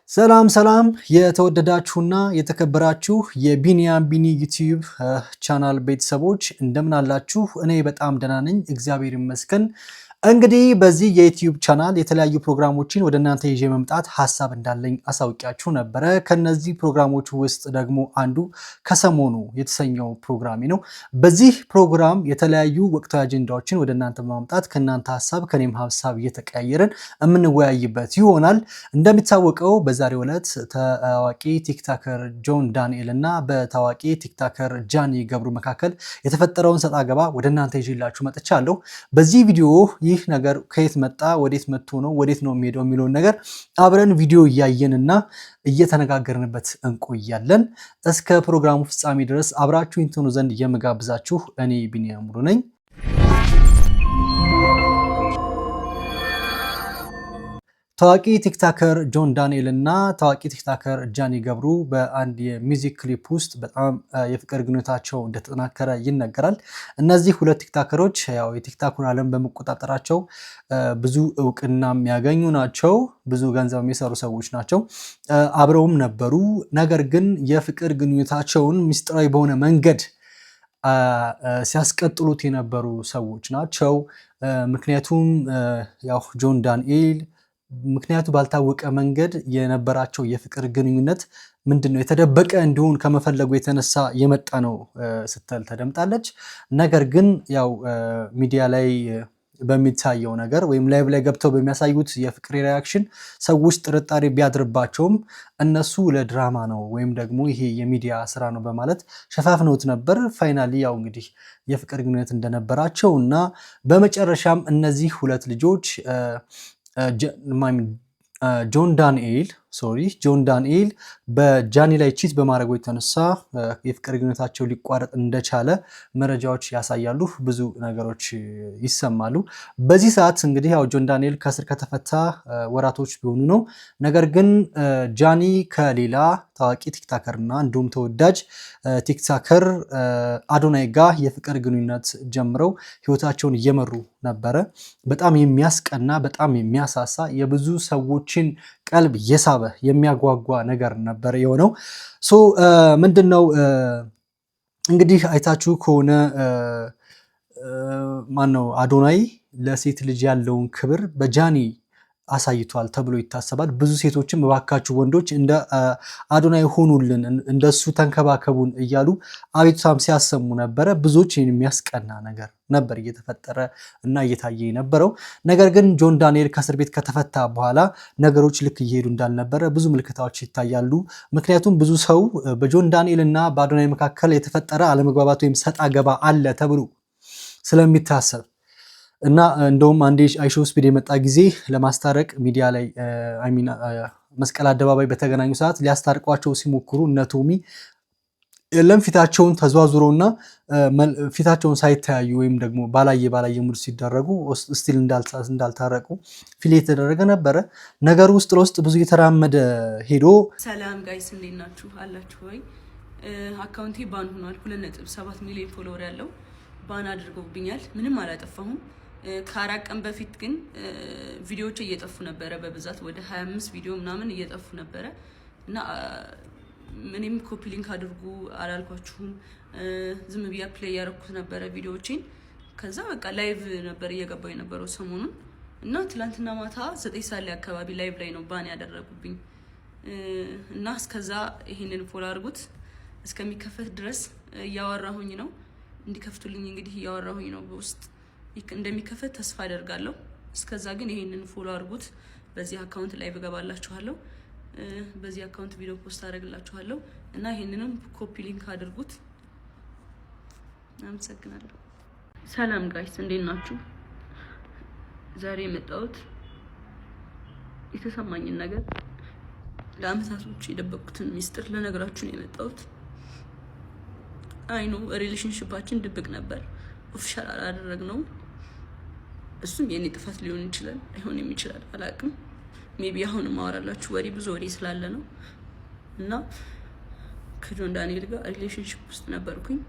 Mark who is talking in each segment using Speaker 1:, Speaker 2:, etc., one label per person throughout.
Speaker 1: ሰላም ሰላም የተወደዳችሁና የተከበራችሁ የቢኒያም ቢኒ ዩቲዩብ ቻናል ቤተሰቦች እንደምን አላችሁ? እኔ በጣም ደህና ነኝ፣ እግዚአብሔር ይመስገን። እንግዲህ በዚህ የዩቲዩብ ቻናል የተለያዩ ፕሮግራሞችን ወደ እናንተ ይዤ መምጣት ሀሳብ እንዳለኝ አሳውቂያችሁ ነበረ። ከነዚህ ፕሮግራሞች ውስጥ ደግሞ አንዱ ከሰሞኑ የተሰኘው ፕሮግራሜ ነው። በዚህ ፕሮግራም የተለያዩ ወቅታዊ አጀንዳዎችን ወደ እናንተ በማምጣት ከእናንተ ሀሳብ ከኔም ሀሳብ እየተቀያየርን የምንወያይበት ይሆናል። እንደሚታወቀው በዛሬው ዕለት ታዋቂ ቲክታከር ጆን ዳንኤል እና በታዋቂ ቲክታከር ጃኒ ገብሩ መካከል የተፈጠረውን ሰጣ ገባ ወደ እናንተ ይዤላችሁ መጥቻለሁ። በዚህ ቪዲዮ ይህ ነገር ከየት መጣ፣ ወዴት መጥቶ ነው፣ ወዴት ነው የሚሄደው የሚለውን ነገር አብረን ቪዲዮ እያየንና እየተነጋገርንበት እንቆያለን። እስከ ፕሮግራሙ ፍጻሜ ድረስ አብራችሁኝ ትሆኑ ዘንድ የምጋብዛችሁ እኔ ቢኒያም ሙሉ ነኝ። ታዋቂ ቲክታከር ጆን ዳንኤል እና ታዋቂ ቲክታከር ጃኒ ገብሩ በአንድ የሚውዚክ ክሊፕ ውስጥ በጣም የፍቅር ግንኙነታቸው እንደተጠናከረ ይነገራል። እነዚህ ሁለት ቲክታከሮች ያው የቲክታኩን ዓለም በመቆጣጠራቸው ብዙ እውቅና የሚያገኙ ናቸው። ብዙ ገንዘብ የሚሰሩ ሰዎች ናቸው። አብረውም ነበሩ። ነገር ግን የፍቅር ግንኙነታቸውን ምስጢራዊ በሆነ መንገድ ሲያስቀጥሉት የነበሩ ሰዎች ናቸው። ምክንያቱም ያው ጆን ዳንኤል ምክንያቱ ባልታወቀ መንገድ የነበራቸው የፍቅር ግንኙነት ምንድነው የተደበቀ እንዲሆን ከመፈለጉ የተነሳ የመጣ ነው ስትል ተደምጣለች። ነገር ግን ያው ሚዲያ ላይ በሚታየው ነገር ወይም ላይቭ ላይ ገብተው በሚያሳዩት የፍቅር ሪያክሽን ሰዎች ጥርጣሬ ቢያድርባቸውም እነሱ ለድራማ ነው ወይም ደግሞ ይሄ የሚዲያ ስራ ነው በማለት ሸፋፍነውት ነበር። ፋይናሊ ያው እንግዲህ የፍቅር ግንኙነት እንደነበራቸው እና በመጨረሻም እነዚህ ሁለት ልጆች ጆን ዳንኤል በጃኒ ላይ ቺት በማድረጉ የተነሳ የፍቅር ግንኙነታቸው ሊቋረጥ እንደቻለ መረጃዎች ያሳያሉ። ብዙ ነገሮች ይሰማሉ። በዚህ ሰዓት እንግዲህ ያው ጆን ዳንኤል ከእስር ከተፈታ ወራቶች ቢሆኑ ነው። ነገር ግን ጃኒ ከሌላ ታዋቂ ቲክታከር እና እንዲሁም ተወዳጅ ቲክታከር አዶናይ ጋር የፍቅር ግንኙነት ጀምረው ህይወታቸውን እየመሩ ነበረ። በጣም የሚያስቀና በጣም የሚያሳሳ የብዙ ሰዎችን ቀልብ የሳበ የሚያጓጓ ነገር ነበር የሆነው። ምንድነው እንግዲህ አይታችሁ ከሆነ ማነው አዶናይ ለሴት ልጅ ያለውን ክብር በጃኒ አሳይቷል ተብሎ ይታሰባል። ብዙ ሴቶችም እባካችሁ ወንዶች እንደ አዶናይ ሆኑልን፣ እንደሱ ተንከባከቡን እያሉ አቤቱታም ሲያሰሙ ነበረ። ብዙዎች የሚያስቀና ነገር ነበር እየተፈጠረ እና እየታየ የነበረው። ነገር ግን ጆን ዳንኤል ከእስር ቤት ከተፈታ በኋላ ነገሮች ልክ እየሄዱ እንዳልነበረ ብዙ ምልክታዎች ይታያሉ። ምክንያቱም ብዙ ሰው በጆን ዳንኤል እና በአዶናይ መካከል የተፈጠረ አለመግባባት ወይም ሰጣ ገባ አለ ተብሎ ስለሚታሰብ እና እንደውም አንዴ አይሾ ስፒድ የመጣ ጊዜ ለማስታረቅ ሚዲያ ላይ መስቀል አደባባይ በተገናኙ ሰዓት ሊያስታርቋቸው ሲሞክሩ እነ ቶሚ የለም ፊታቸውን ተዟዙረውና ፊታቸውን ሳይተያዩ ወይም ደግሞ ባላየ ሙድ ሲደረጉ ስቲል እንዳልታረቁ ፊል የተደረገ ነበረ። ነገር ውስጥ ለውስጥ ብዙ የተራመደ ሄዶ
Speaker 2: ሰላም ጋይስ እንዴት ናችሁ? አላችሁ ወይ? አካውንቴ ባን ሆኗል። 2.7 ሚሊዮን ፎሎወር ያለው ባን አድርገውብኛል። ምንም አላጠፋሁም። ከአራት ቀን በፊት ግን ቪዲዮዎች እየጠፉ ነበረ። በብዛት ወደ 25 ቪዲዮ ምናምን እየጠፉ ነበረ እና ምንም ኮፒ ሊንክ አድርጉ አላልኳችሁም። ዝም ብያ ፕሌይ ያደረኩት ነበረ ቪዲዮዎችን። ከዛ በቃ ላይቭ ነበር እየገባው የነበረው ሰሞኑን እና ትላንትና ማታ 9 ሰዓት ላይ አካባቢ ላይቭ ላይ ነው ባን ያደረጉብኝ እና እስከዛ ይሄንን ፎሎ አድርጉት። እስከሚከፈት ድረስ እያወራሁኝ ነው። እንዲከፍቱልኝ እንግዲህ እያወራሁኝ ነው በውስጥ እንደሚከፈት ተስፋ አደርጋለሁ። እስከዛ ግን ይሄንን ፎሎ አድርጉት። በዚህ አካውንት ላይ በገባላችኋለሁ። በዚህ አካውንት ቪዲዮ ፖስት አደርግላችኋለሁ እና ይሄንንም ኮፒ ሊንክ አድርጉት። አመሰግናለሁ። ሰላም ጋይስ እንዴት ናችሁ? ዛሬ የመጣሁት የተሰማኝን ነገር ለአመታቶች የደበቁትን ሚስጥር ለነገራችሁ ነው የመጣሁት። አይኑ ሪሌሽንሺፓችን ድብቅ ነበር፣ ኦፊሻል አላደረግነው። እሱም የኔ ጥፋት ሊሆን ይችላል፣ አይሆንም ይችላል፣ አላቅም። ሜቢ አሁን ማወራላችሁ ወሬ ብዙ ወሬ ስላለ ነው እና ከጆን ዳንኤል ጋር ሪሌሽንሺፕ ውስጥ ነበርኩኝ።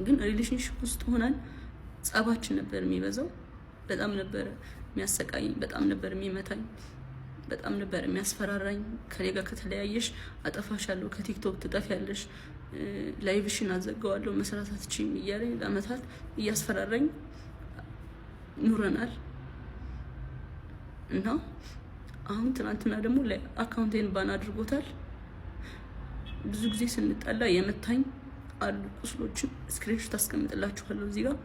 Speaker 2: ግን ሪሌሽንሺፕ ውስጥ ሆነን ጸባችን ነበር የሚበዛው። በጣም ነበር የሚያሰቃየኝ፣ በጣም ነበር የሚመታኝ። በጣም ነበር የሚያስፈራራኝ። ከኔ ጋር ከተለያየሽ አጠፋሻለሁ፣ ከቲክቶክ ትጠፊያለሽ፣ ላይቭሽን አዘጋዋለሁ፣ መስራት አትችይም እያለኝ ለአመታት እያስፈራራኝ ኑረናል። እና አሁን ትናንትና ደግሞ አካውንቴን ባን አድርጎታል። ብዙ ጊዜ ስንጣላ የመታኝ አሉ ቁስሎችን ስክሪንሾት አስቀምጥላችኋለሁ እዚህ ጋር።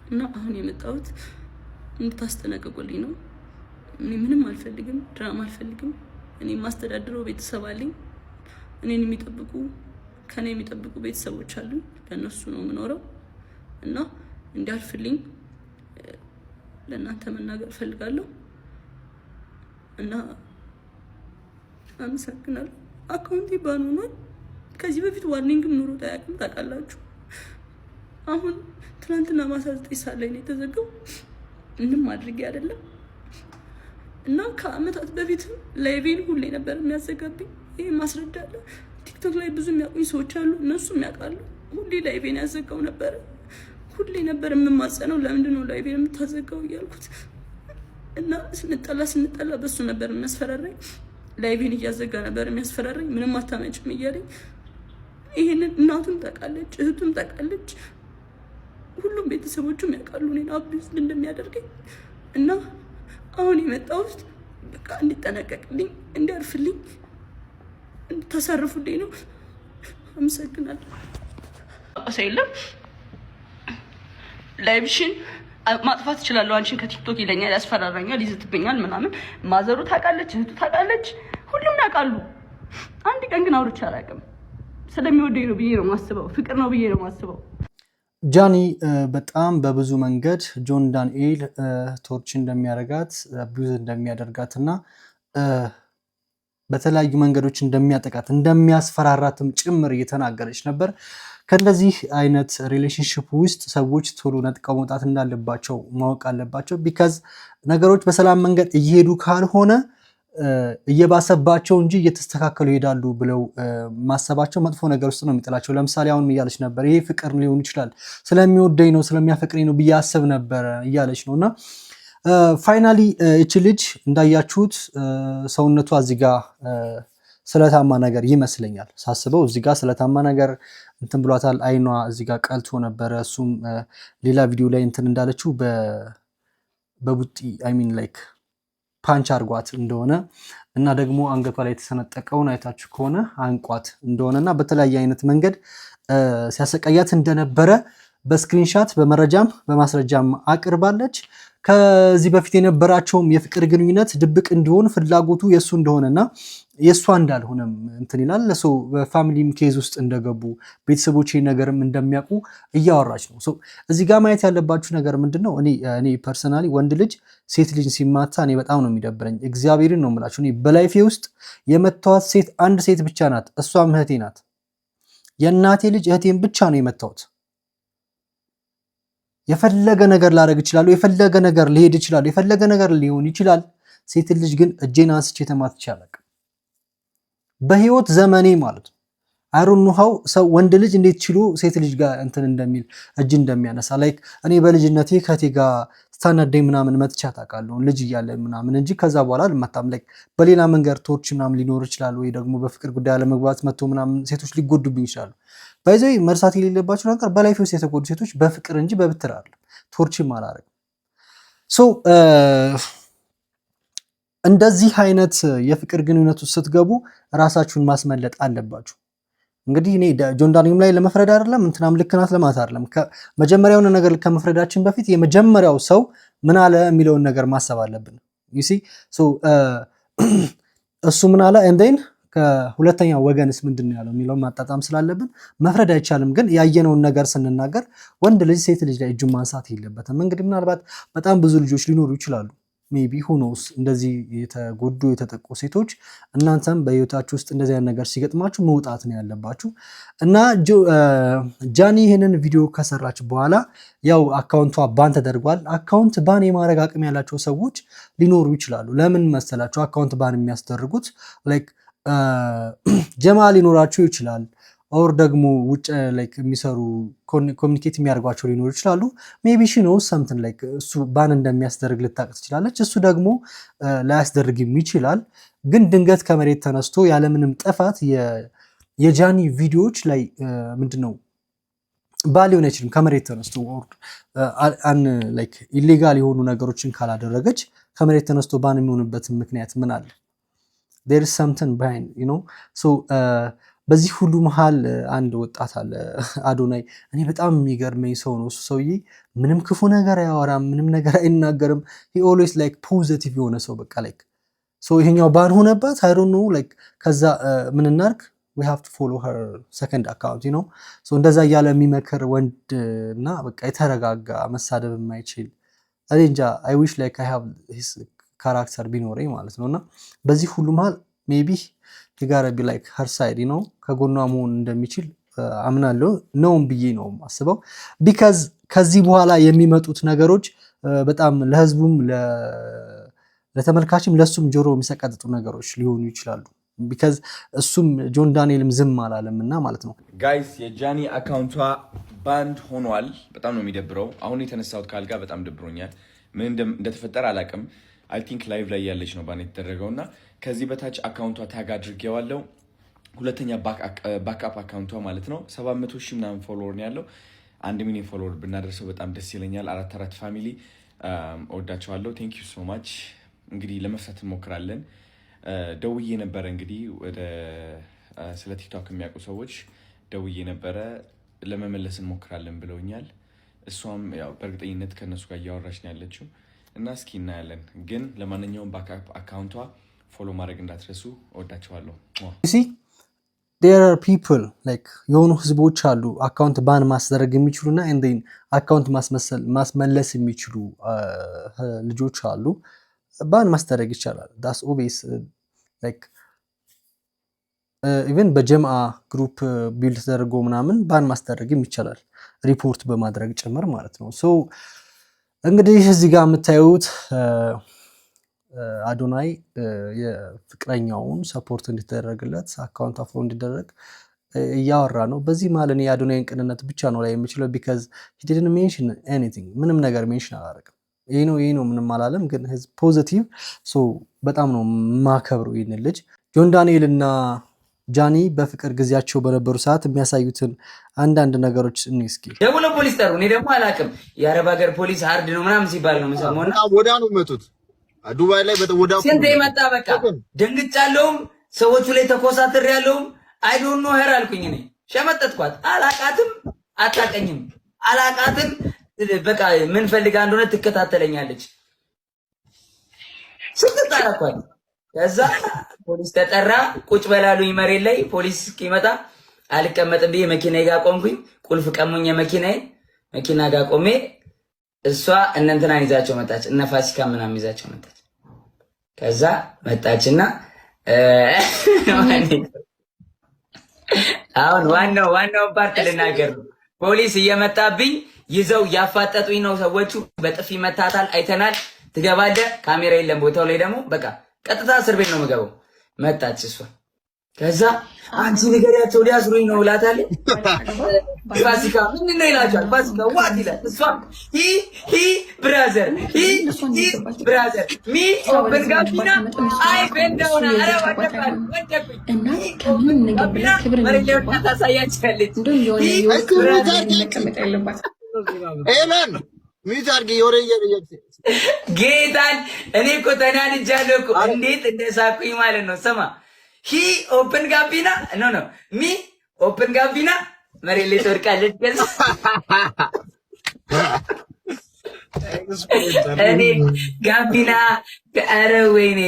Speaker 2: እና አሁን የመጣሁት እንድታስጠነቅቁልኝ ነው። እኔ ምንም አልፈልግም፣ ድራማ አልፈልግም። እኔ የማስተዳድረው ቤተሰብ አለኝ። እኔን የሚጠብቁ ከኔ የሚጠብቁ ቤተሰቦች አሉኝ። ለእነሱ ነው የምኖረው እና እንዲያልፍልኝ ለእናንተ መናገር ፈልጋለሁ እና አመሰግናለሁ። አካውንቴ ባን ሆኗል። ከዚህ በፊት ዋርኒንግም ኑሮ ታያቅም ታውቃላችሁ። አሁን ትናንትና ማታ 9 ሰዓት ላይ ነው የተዘጋው። ምንም አድርጌ አይደለም እና ከአመታት በፊትም ላይቬን ሁሌ ነበር የሚያዘጋብኝ። ይሄ ማስረዳለ ቲክቶክ ላይ ብዙ የሚያውቁኝ ሰዎች አሉ፣ እነሱም ያውቃሉ። ሁሌ ላይቬን ያዘጋው ነበር። ሁሌ ነበር የምማጸነው፣ ለምንድን ነው ላይቬን የምታዘጋው እያልኩት እና ስንጠላ በሱ ነበር የሚያስፈራራኝ። ላይቬን እያዘጋ ነበር የሚያስፈራራኝ። ምንም አታመጭም እያለኝ ይሄንን እናቱም ታውቃለች፣ እህቱም ታውቃለች፣ ሁሉም ቤተሰቦቹም ያውቃሉ እኔን አቢዩዝ እንደሚያደርገኝ እና አሁን የመጣሁት በቃ እንዲጠነቀቅልኝ፣ እንዲያርፍልኝ፣ እንድታሳርፉልኝ ነው። አመሰግናለሁ። የለም ላይቭሽን ማጥፋት እችላለሁ፣ አንቺን ከቲክቶክ ይለኛል፣ ያስፈራራኛል፣ ይዝትብኛል ምናምን። ማዘሩ ታውቃለች፣ እህቱ ታውቃለች፣ ሁሉም ያውቃሉ። አንድ ቀን ግን አውርቼ አላውቅም። ስለሚወደኝ ነው ብዬ ነው ማስበው፣ ፍቅር ነው ብዬ ነው ማስበው።
Speaker 1: ጃኒ በጣም በብዙ መንገድ ጆን ዳንኤል ቶርች እንደሚያደርጋት አቢዩዝ እንደሚያደርጋት እና በተለያዩ መንገዶች እንደሚያጠቃት እንደሚያስፈራራትም ጭምር እየተናገረች ነበር። ከእንደዚህ አይነት ሪሌሽንሽፕ ውስጥ ሰዎች ቶሎ ነጥቀው መውጣት እንዳለባቸው ማወቅ አለባቸው። ቢካዝ ነገሮች በሰላም መንገድ እየሄዱ ካልሆነ እየባሰባቸው እንጂ እየተስተካከሉ ይሄዳሉ ብለው ማሰባቸው መጥፎ ነገር ውስጥ ነው የሚጥላቸው። ለምሳሌ አሁን እያለች ነበር ይሄ ፍቅር ሊሆን ይችላል፣ ስለሚወደኝ ነው ስለሚያፈቅረኝ ነው ብዬ አስብ ነበር እያለች ነው። እና ፋይናሊ እቺ ልጅ እንዳያችሁት ሰውነቷ እዚህ ጋር ስለታማ ነገር ይመስለኛል ሳስበው፣ እዚህ ጋር ስለታማ ነገር እንትን ብሏታል። አይኗ እዚህ ጋር ቀልቶ ነበረ። እሱም ሌላ ቪዲዮ ላይ እንትን እንዳለችው በቡጢ አይሚን ላይክ ፓንች አርጓት እንደሆነ እና ደግሞ አንገቷ ላይ የተሰነጠቀውን አይታችሁ ከሆነ አንቋት እንደሆነ እና በተለያየ አይነት መንገድ ሲያሰቃያት እንደነበረ በስክሪንሻት በመረጃም በማስረጃም አቅርባለች። ከዚህ በፊት የነበራቸውም የፍቅር ግንኙነት ድብቅ እንዲሆን ፍላጎቱ የእሱ እንደሆነና የእሷ እንዳልሆነም እንትን ይላል። ለሰው በፋሚሊም ኬዝ ውስጥ እንደገቡ ቤተሰቦች ነገርም እንደሚያውቁ እያወራች ነው። እዚህ ጋር ማየት ያለባችሁ ነገር ምንድን ነው? እኔ ፐርሰናሊ ወንድ ልጅ ሴት ልጅ ሲማታ እኔ በጣም ነው የሚደብረኝ። እግዚአብሔርን ነው የምላችሁ። እኔ በላይፌ ውስጥ የመታዋት ሴት አንድ ሴት ብቻ ናት። እሷም እህቴ ናት። የእናቴ ልጅ እህቴን ብቻ ነው የመታሁት። የፈለገ ነገር ላደርግ እችላለሁ፣ የፈለገ ነገር ሊሄድ ይችላል፣ የፈለገ ነገር ሊሆን ይችላል። ሴት ልጅ ግን እጄን አንስቼ ተማትቼ አላውቅም በህይወት ዘመኔ ማለት ነው። አይሮን ኖ ሃው ሰው ወንድ ልጅ እንዴት ችሎ ሴት ልጅ ጋር እንትን እንደሚል እጅ እንደሚያነሳ ላይክ እኔ በልጅነቴ ከቴ ጋር ስታናደኝ ምናምን መትቻት አውቃለሁ ልጅ እያለ ምናምን እንጂ ከዛ በኋላ አልመታም። ላይክ በሌላ መንገድ ቶርች ምናምን ሊኖር ይችላል፣ ወይ ደግሞ በፍቅር ጉዳይ አለመግባት መጥቶ ምናምን ሴቶች ሊጎዱብኝ ይችላሉ። ባይዘይ መርሳት የሌለባቸው ነገር በላይፍ ውስጥ የተጎዱ ሴቶች በፍቅር እንጂ በብትር አይደለም። ቶርችም አላረግም። እንደዚህ አይነት የፍቅር ግንኙነት ውስጥ ስትገቡ ራሳችሁን ማስመለጥ አለባችሁ። እንግዲህ እኔ ጆን ዳንኤልም ላይ ለመፍረድ አይደለም እንትናም ልክ ናት ለማለት አይደለም። መጀመሪያውን ነገር ከመፍረዳችን በፊት የመጀመሪያው ሰው ምን አለ የሚለውን ነገር ማሰብ አለብን። you see so እሱ ምን አለ and then ከሁለተኛው ወገንስ ምንድነው ያለው የሚለውን ማጣጣም ስላለብን መፍረድ አይቻልም። ግን ያየነውን ነገር ስንናገር ወንድ ልጅ ሴት ልጅ ላይ እጁን ማንሳት የለበትም። እንግዲህ ምናልባት በጣም ብዙ ልጆች ሊኖሩ ይችላሉ ሜቢ ሁኖስ እንደዚህ የተጎዱ የተጠቁ ሴቶች እናንተም በህይወታችሁ ውስጥ እንደዚህ አይነት ነገር ሲገጥማችሁ መውጣት ነው ያለባችሁ። እና ጃኒ ይሄንን ቪዲዮ ከሰራች በኋላ ያው አካውንቷ ባን ተደርጓል። አካውንት ባን የማድረግ አቅም ያላቸው ሰዎች ሊኖሩ ይችላሉ። ለምን መሰላችሁ አካውንት ባን የሚያስደርጉት? ላይክ ጀማ ሊኖራችሁ ይችላል፣ ኦር ደግሞ ውጭ ላይክ የሚሰሩ ኮሚኒኬት የሚያደርጓቸው ሊኖሩ ይችላሉ። ሜቢ ሺ ኖውስ ሰምቲንግ ላይክ እሱ ባን እንደሚያስደርግ ልታውቅ ትችላለች። እሱ ደግሞ ላያስደርግም ይችላል። ግን ድንገት ከመሬት ተነስቶ ያለምንም ጥፋት የጃኒ ቪዲዮዎች ላይ ምንድነው ባል ሊሆን አይችልም። ከመሬት ተነስቶ ላይክ ኢሌጋል የሆኑ ነገሮችን ካላደረገች ከመሬት ተነስቶ ባን የሚሆንበት ምክንያት ምን አለ? there is something behind you know so በዚህ ሁሉ መሃል አንድ ወጣት አለ አዶናይ። እኔ በጣም የሚገርመኝ ሰው ነው እሱ ሰውዬ። ምንም ክፉ ነገር አያወራም፣ ምንም ነገር አይናገርም። he always like positive የሆነ ሰው በቃ like so ይሄኛው ባን ሆነባት I don't know like ከዛ ምን እናርግ we have to follow her second account you know so እንደዛ እያለ የሚመክር ወንድ እና በቃ የተረጋጋ መሳደብ የማይችል እኔ እንጃ I wish like I have his ካራክተር ቢኖረኝ ማለት ነውና በዚህ ሁሉ መሃል ሜቢ he gotta be like her side you know ከጎኗ መሆን እንደሚችል አምናለሁ ነውም ብዬ ነው ማስበው። ቢካዝ ከዚህ በኋላ የሚመጡት ነገሮች በጣም ለህዝቡም ለተመልካችም ለሱም ጆሮ የሚሰቀጥጡ ነገሮች ሊሆኑ ይችላሉ። ቢካዝ እሱም ጆን ዳንኤልም ዝም አላለምና ማለት ነው።
Speaker 3: ጋይስ የጃኒ አካውንቷ ባንድ ሆኗል። በጣም ነው የሚደብረው። አሁን የተነሳሁት ካልጋ በጣም ደብሮኛል። ምን እንደተፈጠረ አላውቅም። አይ ቲንክ ላይቭ ላይ ያለች ነው ባን የተደረገውና ከዚህ በታች አካውንቷ ታግ አድርጌዋለሁ። ሁለተኛ ባክአፕ አካውንቷ ማለት ነው 700,000 ምናምን ፎሎወር ነው ያለው። 1 ሚሊዮን ፎሎወር ብናደርሰው በጣም ደስ ይለኛል። 4 ፋሚሊ እወዳቸዋለሁ። ቴንክ ዩ ሶ ማች። እንግዲህ ለመፍታት እንሞክራለን። ደውዬ ነበረ እንግዲህ ወደ ስለ ቲክቶክ የሚያውቁ ሰዎች ደውዬ ነበረ ለመመለስ እንሞክራለን ብለውኛል። እሷም ያው በእርግጠኝነት ከነሱ ጋር እያወራች ነው ያለችው እና እስኪ እናያለን። ግን ለማንኛውም ባክአፕ አካውንቷ ፎሎ ማድረግ እንዳትረሱ። እወዳቸዋለሁ።
Speaker 1: there are people like የሆኑ ህዝቦች አሉ አካውንት ባን ማስደረግ የሚችሉና and then አካውንት ማስመለስ የሚችሉ ልጆች አሉ። ባን ማስደረግ ይቻላል። that's obvious like even በጀምአ ግሩፕ ቢልድ ተደርጎ ምናምን ባን ማስደረግም ይቻላል ሪፖርት በማድረግ ጭምር ማለት ነው። so እንግዲህ እዚህ ጋር የምታዩት አዶናይ የፍቅረኛውን ሰፖርት እንዲደረግለት አካውንት አፍሮ እንዲደረግ እያወራ ነው። በዚህ ማለት እኔ የአዶናይን ቅንነት ብቻ ነው ላይ የምችለው because he didn't mention anything ምንም ነገር ሜንሽን አላደረገም። ይሄ ነው ምንም አላለም። ግን ህዝብ ፖዚቲቭ so በጣም ነው ማከብሩ ይሄን ልጅ። ጆን ዳንኤል እና ጃኒ በፍቅር ጊዜያቸው በነበሩ ሰዓት የሚያሳዩትን አንዳንድ ነገሮች እስኪ
Speaker 4: ደውሎ ፖሊስ ጠሩ። እኔ ደግሞ አላውቅም የአረብ ሀገር ፖሊስ ሃርድ ነው ምናምን ሲባል ነው የምሰማውና
Speaker 5: ወዳ ነው መጡት ዱባይ ላይ ወዳ
Speaker 4: ስንት የመጣ በቃ ደንግጫለሁም ሰዎቹ ላይ ተኮሳትር ያለውም አይ ዶንት ኖ ሄር አልኩኝ። እኔ ሸመጠጥኳት። አላቃትም፣ አታቀኝም፣ አላቃትም። በቃ ምን ፈልጋ እንደሆነ ትከታተለኛለች። ስትጣራኳት ከዛ ፖሊስ ተጠራ። ቁጭ በላሉኝ መሬት ላይ ፖሊስ እስኪመጣ አልቀመጥም ብዬ መኪናዬ ጋር ቆምኩኝ። ቁልፍ ቀሙኝ የመኪናዬን። መኪና ጋር ቆሜ እሷ እነንተናን ይዛቸው መጣች። እነ ፋሲካ ምናምን ይዛቸው መጣች። ከዛ መጣችና አሁን ዋናው ፓርት ልናገር ነው። ፖሊስ እየመጣብኝ ይዘው ያፋጠጡኝ ነው ሰዎቹ። በጥፊ መታታል አይተናል። ትገባለህ፣ ካሜራ የለም ቦታው ላይ ደግሞ በቃ ቀጥታ እስር ቤት ነው የምገባው። መጣች እሷ። ከዛ አንቺ ንገሪያቸው ሊያስሩኝ ነው እላታለሁ። ፋሲካ ምን ነው ይላችኋል። ፋሲካ ዋት ይላል። እሷ ሂ ብራዘር ሚ ኦፕን ጋቢና አይ ቤንዳውና አረ ወደቀኝ
Speaker 6: እና ከምንም ነገር ብላ ክብር ነው
Speaker 4: ታሳያችኋለች።
Speaker 5: ኤመን ሚታርጊ ወሬየ
Speaker 4: ጌታን እኔ እኮ ተናድጃለሁ እኮ እንዴት እንደሳኩኝ ማለት ነው። ስማ ሂ ኦፕን ጋቢና ኖ ሚ ኦፕን ጋቢና መሬት ላይ ትወድቃለች። እኔ ጋቢና ኧረ ወይኔ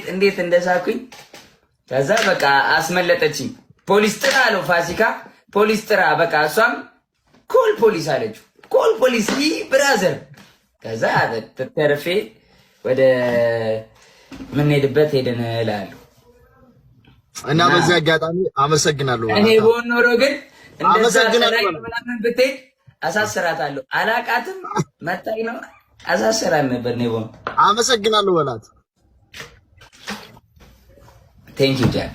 Speaker 4: እንዴት እንደሳኩኝ። ከዛ በቃ አስመለጠችኝ። ፖሊስ ጥራ አለው ፋሲካ። ፖሊስ ጥራ በቃ እሷም ኮል ፖሊስ አለችው። ኮል ፖሊስ ብራዘር። ከዛ ተተርፌ ወደ ምንሄድበት ሄደን እላለሁ።
Speaker 5: እና በዚህ አጋጣሚ አመሰግናለሁ።
Speaker 4: እኔ በሆነ ኖሮ ግን እንደዛ ተላይ ምናምን ብትሄድ አሳስራታለሁ። አላቃትም መጣኝ ነው አሳስራት ነበር። እኔ በሆነ
Speaker 5: አመሰግናለሁ በላት።
Speaker 4: ቴንክ ዩ ጃን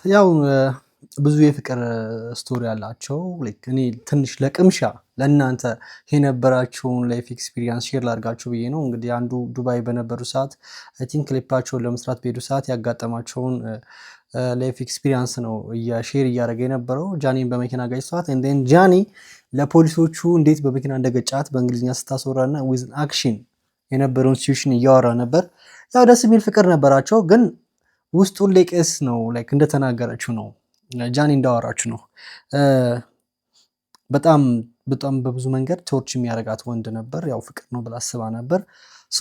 Speaker 1: ያው ብዙ የፍቅር ስቶሪ አላቸው። እኔ ትንሽ ለቅምሻ ለእናንተ የነበራቸውን ላይፍ ኤክስፒሪየንስ ሼር ላድርጋችሁ ብዬ ነው። እንግዲህ አንዱ ዱባይ በነበሩ ሰዓት አይ ቲንክ ክሊፓቸውን ለመስራት በሄዱ ሰዓት ያጋጠማቸውን ላይፍ ኤክስፒሪየንስ ነው ሼር እያደረገ የነበረው። ጃኒን በመኪና ገጭቷት እንደን ጃኒ ለፖሊሶቹ እንዴት በመኪና እንደገጫት በእንግሊዝኛ ስታስወራ እና ዊዝ አክሽን የነበረውን ሲቹዌሽን እያወራ ነበር። ያው ደስ የሚል ፍቅር ነበራቸው፣ ግን ውስጡን ሌቄስ ነው ላይክ እንደተናገረችው ነው ጃኒ እንዳወራችሁ ነው። በጣም በጣም በብዙ መንገድ ቶርች የሚያደርጋት ወንድ ነበር። ያው ፍቅር ነው ብላ አስባ ነበር። ሶ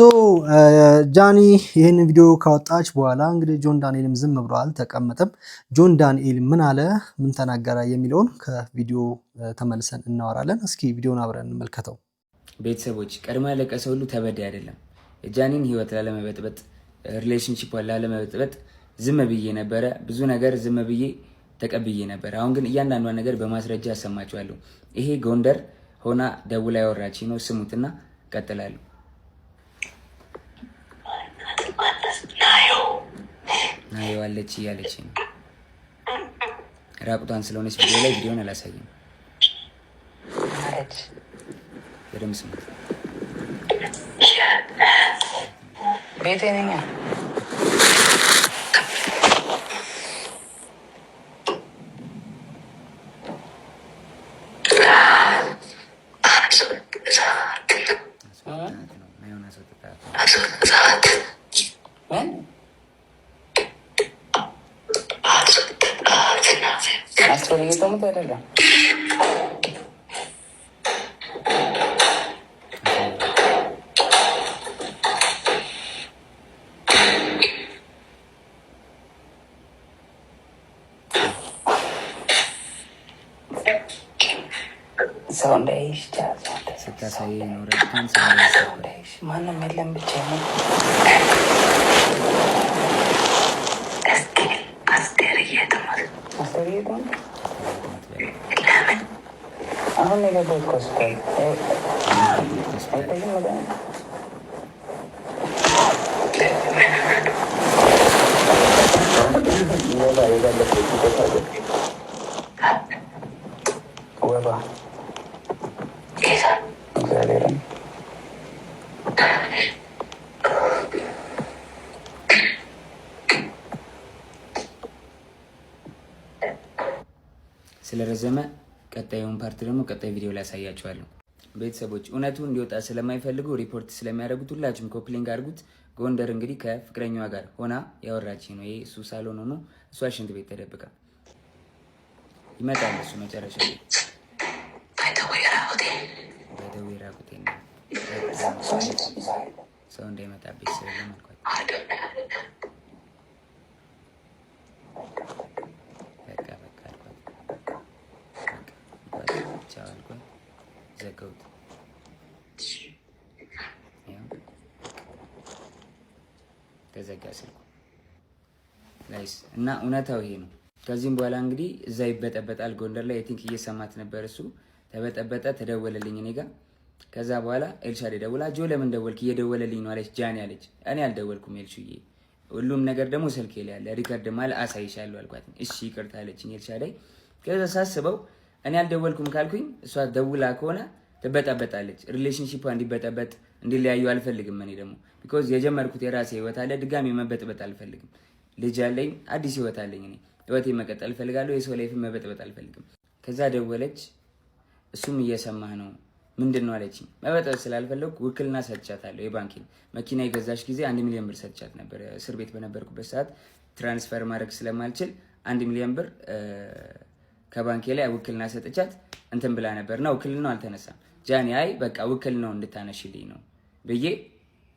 Speaker 1: ጃኒ ይህንን ቪዲዮ ካወጣች በኋላ እንግዲህ ጆን ዳንኤልም ዝም ብሎ አልተቀመጠም። ጆን ዳንኤል ምን አለ ምን ተናገረ የሚለውን ከቪዲዮ ተመልሰን እናወራለን። እስኪ ቪዲዮን አብረን እንመልከተው።
Speaker 4: ቤተሰቦች ቀድሞ ያለቀሰ ሁሉ ተበዳይ አይደለም። የጃኒን ህይወት ላለመበጥበጥ ሪሌሽንሺፕን ላለመበጥበጥ ዝም ብዬ ነበረ። ብዙ ነገር ዝም ብዬ ተቀብዬ ነበር። አሁን ግን እያንዳንዷን ነገር በማስረጃ ያሰማችኋለሁ። ይሄ ጎንደር ሆና ደውላ ያወራች ነው። ስሙትና ቀጥላለሁ። ናዮ አለች እያለች ነው። ራቁቷን ስለሆነች ቪዲዮ ላይ ቪዲዮን አላሳይም። በደምብ ስሙት። ቤቴ ነኝ ሰው እንዳይሽ ስታሳይ ኖረን ሰው እንዳይሽ ማንም የለም ብቻ ነው። አሁን የገባሁት ሆስፒታል ወባ ስለረዘመ ቀጣዩን ፓርት ደግሞ ቀጣይ ቪዲዮ ላይ ያሳያችኋለሁ። ቤተሰቦች እውነቱ እንዲወጣ ስለማይፈልጉ ሪፖርት ስለሚያደርጉት ሁላችሁም ኮፕሊንግ አድርጉት። ጎንደር እንግዲህ ከፍቅረኛዋ ጋር ሆና ያወራች ነው። ይሄ እሱ ሳሎን ሆኖ እሷ ሽንት ቤት ተደብቃ ይመጣል። እሱ መጨረሻ ላይ ሰው እንዳይመጣብኝ ስለማልኳት ዘጋሁት። ተዘጋ ስልኩ ጋይስ። እና እውነታው ይሄ ነው። ከዚህም በኋላ እንግዲህ እዛ ይበጠበጣል። ጎንደር ላይ ቲንክ እየሰማት ነበር። እሱ ተበጠበጠ፣ ተደወለልኝ እኔ ጋር። ከዛ በኋላ ኤልሻዴ ደውላ ጆ ለምን ደወልክ? እየደወለልኝ ነው አለች። ጃኒ አለች። እኔ አልደወልኩም ኤልሹዬ፣ ሁሉም ነገር ደግሞ ስልኬ ላይ ያለ ሪከርድ ማለ አሳይሻለሁ አልኳት። እሺ ይቅርታ አለችኝ ኤልሻዴ። ከዛ ሳስበው እኔ አልደወልኩም ካልኩኝ እሷ ደውላ ከሆነ ትበጠበጣለች። ሪሌሽንሺፕ እንዲበጠበጥ እንዲለያዩ አልፈልግም። እኔ ደግሞ ቢኮዝ የጀመርኩት የራሴ ህይወት አለ፣ ድጋሚ መበጥበጥ አልፈልግም። ልጅ አለኝ፣ አዲስ ህይወት አለኝ። እኔ ህይወቴ መቀጠል እፈልጋለሁ። የሰው ላይፍ መበጥበጥ አልፈልግም። ከዛ ደወለች። እሱም እየሰማህ ነው ምንድን ነው አለችኝ። መበጥበጥ ስላልፈለኩ ውክልና ሰጥቻታለሁ። የባንኪን መኪና የገዛች ጊዜ 1 ሚሊዮን ብር ሰጥቻት ነበር። እስር ቤት በነበርኩበት ሰዓት ትራንስፈር ማድረግ ስለማልችል 1 ሚሊዮን ብር ከባንኬ ላይ ውክልና ሰጥቻት እንትን ብላ ነበርና ውክልናው አልተነሳም። ጃኒ አይ በቃ ውክልናው እንድታነሽልኝ ነው ብዬ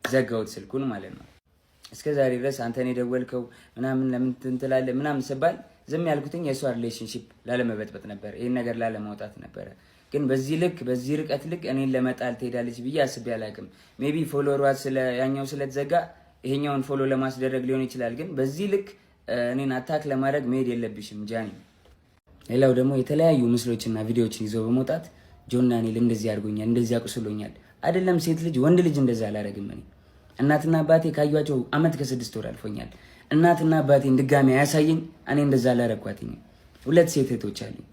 Speaker 4: ዘጋሁት ስልኩን ማለት ነው። እስከዛሬ ድረስ አንተን የደወልከው ምናምን ለምን ትላለህ ምናምን ስባል ዝም ያልኩትኝ የሷ ሪሌሽንሺፕ ላለመበጥበጥ ነበር፣ ይሄን ነገር ላለማውጣት ነበረ። ግን በዚህ ልክ በዚህ ርቀት ልክ እኔን ለመጣል ትሄዳለች ብዬ አስቤ አላውቅም። ሜቢ ፎሎወሯ ያኛው ስለተዘጋ ይሄኛውን ፎሎ ለማስደረግ ሊሆን ይችላል። ግን በዚህ ልክ እኔን አታክ ለማድረግ መሄድ የለብሽም ጃኒ። ሌላው ደግሞ የተለያዩ ምስሎችና ቪዲዮዎችን ይዞ በመውጣት ጆን ዳንኤል እንደዚህ አድርጎኛል፣ እንደዚህ አቁስሎኛል። አይደለም ሴት ልጅ ወንድ ልጅ እንደዛ አላደርግም። እኔ እናትና አባቴ ካዩዋቸው 1 ከ6 ወር አልፎኛል። እናትና አባቴን ድጋሚ አያሳየኝ። እኔ እንደዛ አላረኳትኝ። 2 ሴት እህቶች አሉኝ።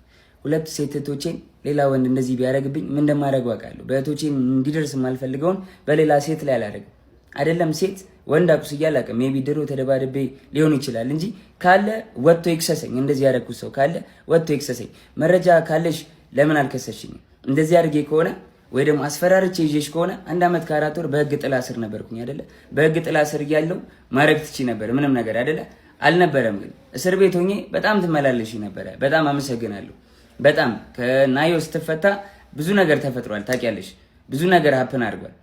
Speaker 4: 2 ሴት እህቶቼን ሌላ ወንድ እንደዚህ ቢያደርግብኝ ምን እንደማደርገው አውቃለሁ። በእህቶቼን እንዲደርስ የማልፈልገውን በሌላ ሴት ላይ አላደርግም። አይደለም ሴት ወንድ አቁስዬ አላውቅም። ሜቢ ድሮ ተደባድቤ ሊሆን ይችላል እንጂ ካለ ወጥቶ ይክሰሰኝ። እንደዚህ ያደረኩት ሰው ካለ ወጥቶ ይክሰሰኝ። መረጃ ካለሽ ለምን አልከሰሽኝም? እንደዚህ አድርጌ ከሆነ ወይ ደግሞ አስፈራርቼ ይዤሽ ከሆነ 1 ዓመት ከ4 ወር በህግ ጥላ ስር ነበርኩኝ አይደለ? በህግ ጥላ ስር እያለሁ ማድረግ ትቺ ነበር ምንም ነገር አይደለ? አልነበረም። ግን እስር ቤት ሆኜ በጣም ትመላለሽ ነበረ። በጣም አመሰግናለሁ። በጣም ከናዮ ስትፈታ ብዙ ነገር ተፈጥሯል። ታውቂያለሽ፣ ብዙ ነገር ሀፕን አድርጓል።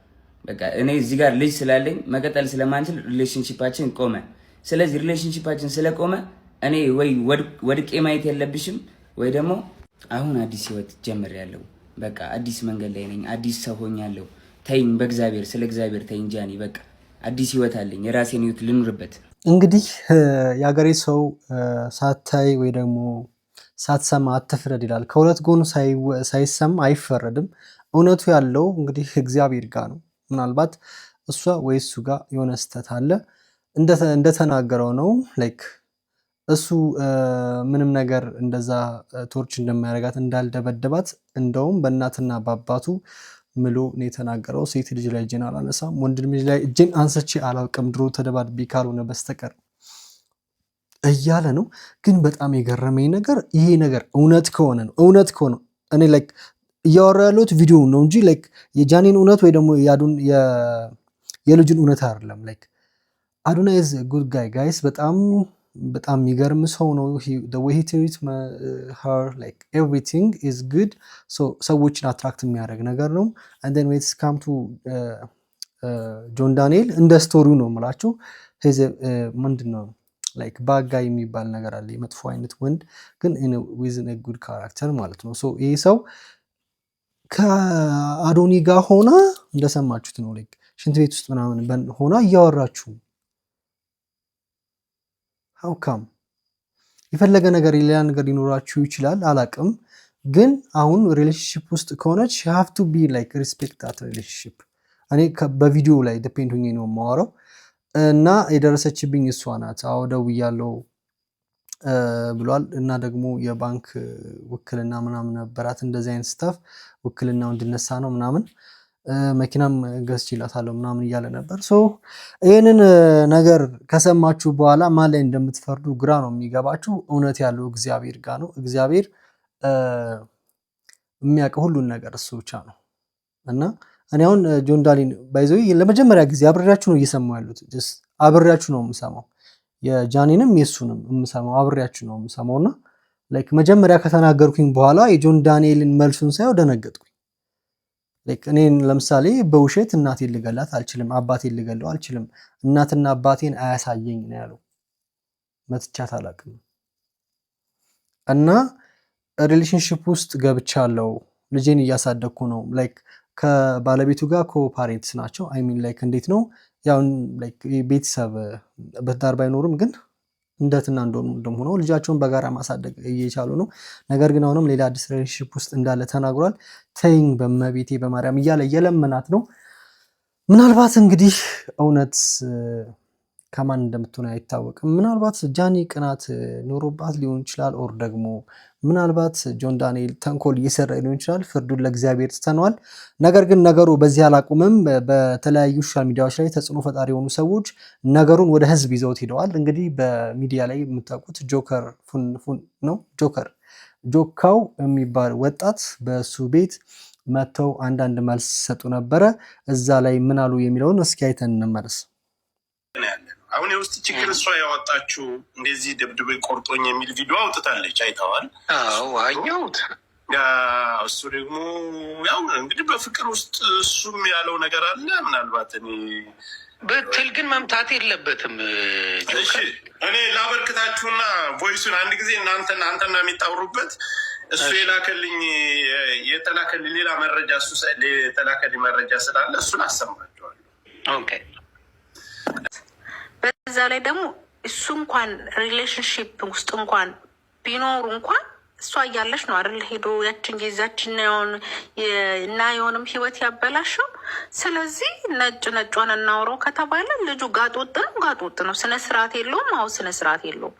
Speaker 4: በቃ እኔ እዚህ ጋር ልጅ ስላለኝ መቀጠል ስለማንችል ሪሌሽንሺፓችን ቆመ። ስለዚህ ሪሌሽንሺፓችን ስለቆመ እኔ ወይ ወድቄ ማየት የለብሽም ወይ ደግሞ አሁን አዲስ ህይወት ጀምሬያለሁ። በቃ አዲስ መንገድ ላይ ነኝ። አዲስ ሰው ሆኛለሁ። ተይኝ፣ በእግዚአብሔር ስለ እግዚአብሔር ተይኝ ጃኒ። በቃ አዲስ ህይወት አለኝ። የራሴን ህይወት ልኑርበት።
Speaker 1: እንግዲህ የሀገሬ ሰው ሳታይ ወይ ደግሞ ሳትሰማ አትፍረድ ይላል። ከሁለት ጎኑ ሳይሰማ አይፈረድም። እውነቱ ያለው እንግዲህ እግዚአብሔር ጋር ነው። ምናልባት እሷ ወይ እሱ ጋር የሆነ ስህተት አለ። እንደተናገረው ነው ላይክ እሱ ምንም ነገር እንደዛ ቶርች እንደማያደርጋት እንዳልደበደባት፣ እንደውም በእናትና በአባቱ ምሎ ነው የተናገረው። ሴት ልጅ ላይ እጄን አላነሳም፣ ወንድ ልጅ ላይ እጄን አንስቼ አላውቅም ድሮ ተደባድቤ ካልሆነ በስተቀር እያለ ነው። ግን በጣም የገረመኝ ነገር ይሄ ነገር እውነት ከሆነ ነው እኔ ላይክ እያወራ ያለሁት ቪዲዮ ነው እንጂ ላይክ የጃኒን እውነት ወይ ደግሞ የልጁን እውነት አይደለም። ላይክ አዶናይ ኢዝ ጉድ ጋይ ጋይስ። በጣም የሚገርም ሰው ነው። the way he treats her like everything is good. ሰዎችን አትራክት የሚያደርግ ነገር ነው። and then when it's come to ጆን ዳንኤል እንደ ስቶሪው ነው የምላችሁ። ምንድን ነው ላይክ ባጋ የሚባል ነገር አለ፣ የመጥፎ አይነት ወንድ ግን with a good character ማለት ነው። ይሄ ሰው ከአዶኒ ጋር ሆና እንደሰማችሁት ነው። ላይክ ሽንት ቤት ውስጥ ምናምን ሆና እያወራችሁ how come የፈለገ ነገር ሌላ ነገር ሊኖራችሁ ይችላል አላቅም። ግን አሁን ሪሌሽንሺፕ ውስጥ ከሆነች you have to be like respect that relationship። እኔ በቪዲዮ ላይ ዲፔንድ ሆኜ ነው የማወራው እና የደረሰችብኝ እሷ ናት። አዎ ደውያለሁ ብሏል። እና ደግሞ የባንክ ውክልና ምናምን ነበራት፣ እንደዚህ አይነት ስታፍ ውክልናው እንድነሳ ነው ምናምን፣ መኪናም ገዝቼላታለሁ ምናምን እያለ ነበር። ይህንን ነገር ከሰማችሁ በኋላ ማን ላይ እንደምትፈርዱ ግራ ነው የሚገባችሁ። እውነት ያለው እግዚአብሔር ጋር ነው። እግዚአብሔር የሚያውቀው ሁሉን ነገር እሱ ብቻ ነው። እና እኔ አሁን ጆን ዳንኤል ባይዘው ለመጀመሪያ ጊዜ አብሬያችሁ ነው እየሰማሁ ያሉት። አብሬያችሁ ነው የምሰማው፣ የጃኒንም የሱንም የምሰማው አብሬያችሁ ነው የምሰማው። እና ላይክ መጀመሪያ ከተናገርኩኝ በኋላ የጆን ዳንኤልን መልሱን ሳይው ደነገጥኩኝ። ላይክ እኔን ለምሳሌ በውሸት እናቴን ልገላት አልችልም፣ አባቴን ልገለው አልችልም። እናትና አባቴን አያሳየኝ ነው ያለው። መትቻት አላውቅም። እና ሪሌሽንሺፕ ውስጥ ገብቻለሁ፣ ልጄን እያሳደግኩ ነው። ላይክ ከባለቤቱ ጋር ኮፓሬንትስ ናቸው። አይ ሚን ላይክ እንዴት ነው ያው ላይክ ቤተሰብ በትዳር ባይኖርም ግን እንደትና እንደሆነ ልጃቸውን በጋራ ማሳደግ እየቻሉ ነው። ነገር ግን አሁንም ሌላ አዲስ ሪሌሽንሺፕ ውስጥ እንዳለ ተናግሯል። ተይኝ በመቤቴ በማርያም እያለ የለመናት ነው። ምናልባት እንግዲህ እውነት ከማን እንደምትሆን አይታወቅም። ምናልባት ጃኒ ቅናት ኖሮባት ሊሆን ይችላል። ኦር ደግሞ ምናልባት ጆን ዳንኤል ተንኮል እየሰራ ሊሆን ይችላል። ፍርዱን ለእግዚአብሔር ትተነዋል። ነገር ግን ነገሩ በዚህ አላቁምም። በተለያዩ ሶሻል ሚዲያዎች ላይ ተጽዕኖ ፈጣሪ የሆኑ ሰዎች ነገሩን ወደ ህዝብ ይዘውት ሄደዋል። እንግዲህ በሚዲያ ላይ የምታውቁት ጆከር ነው። ጆካው የሚባል ወጣት በሱ ቤት መጥተው አንዳንድ መልስ ሰጡ ነበረ። እዛ ላይ ምን አሉ የሚለውን እስኪ አይተን እንመለስ።
Speaker 7: አሁን የውስጥ ችግር እሷ ያወጣችው እንደዚህ ደብድበ ቆርጦኝ የሚል ቪዲዮ አውጥታለች። አይተዋል?
Speaker 8: ዋኛውት
Speaker 7: እሱ ደግሞ ያው እንግዲህ በፍቅር ውስጥ እሱም ያለው ነገር አለ። ምናልባት እኔ
Speaker 8: በትል ግን መምታት የለበትም።
Speaker 7: እሺ እኔ ላበርክታችሁና ቮይሱን አንድ ጊዜ እናንተና የሚታወሩበት እሱ የተላከልኝ ሌላ መረጃ እሱ የተላከልኝ መረጃ ስላለ እሱን አሰማቸዋለሁ።
Speaker 8: ኦኬ።
Speaker 6: በዛ ላይ ደግሞ እሱ እንኳን ሪሌሽንሺፕ ውስጥ እንኳን ቢኖሩ እንኳን እሷ እያለች ነው አይደል ሄዶ ያችን ጊዜያችንን እና የሆንም ህይወት ያበላሸው። ስለዚህ ነጭ ነጯን እናውረው ከተባለ ልጁ ጋጦጥ ነው፣ ስነ ስርዓት የለውም። አዎ ስነ ስርዓት የለውም።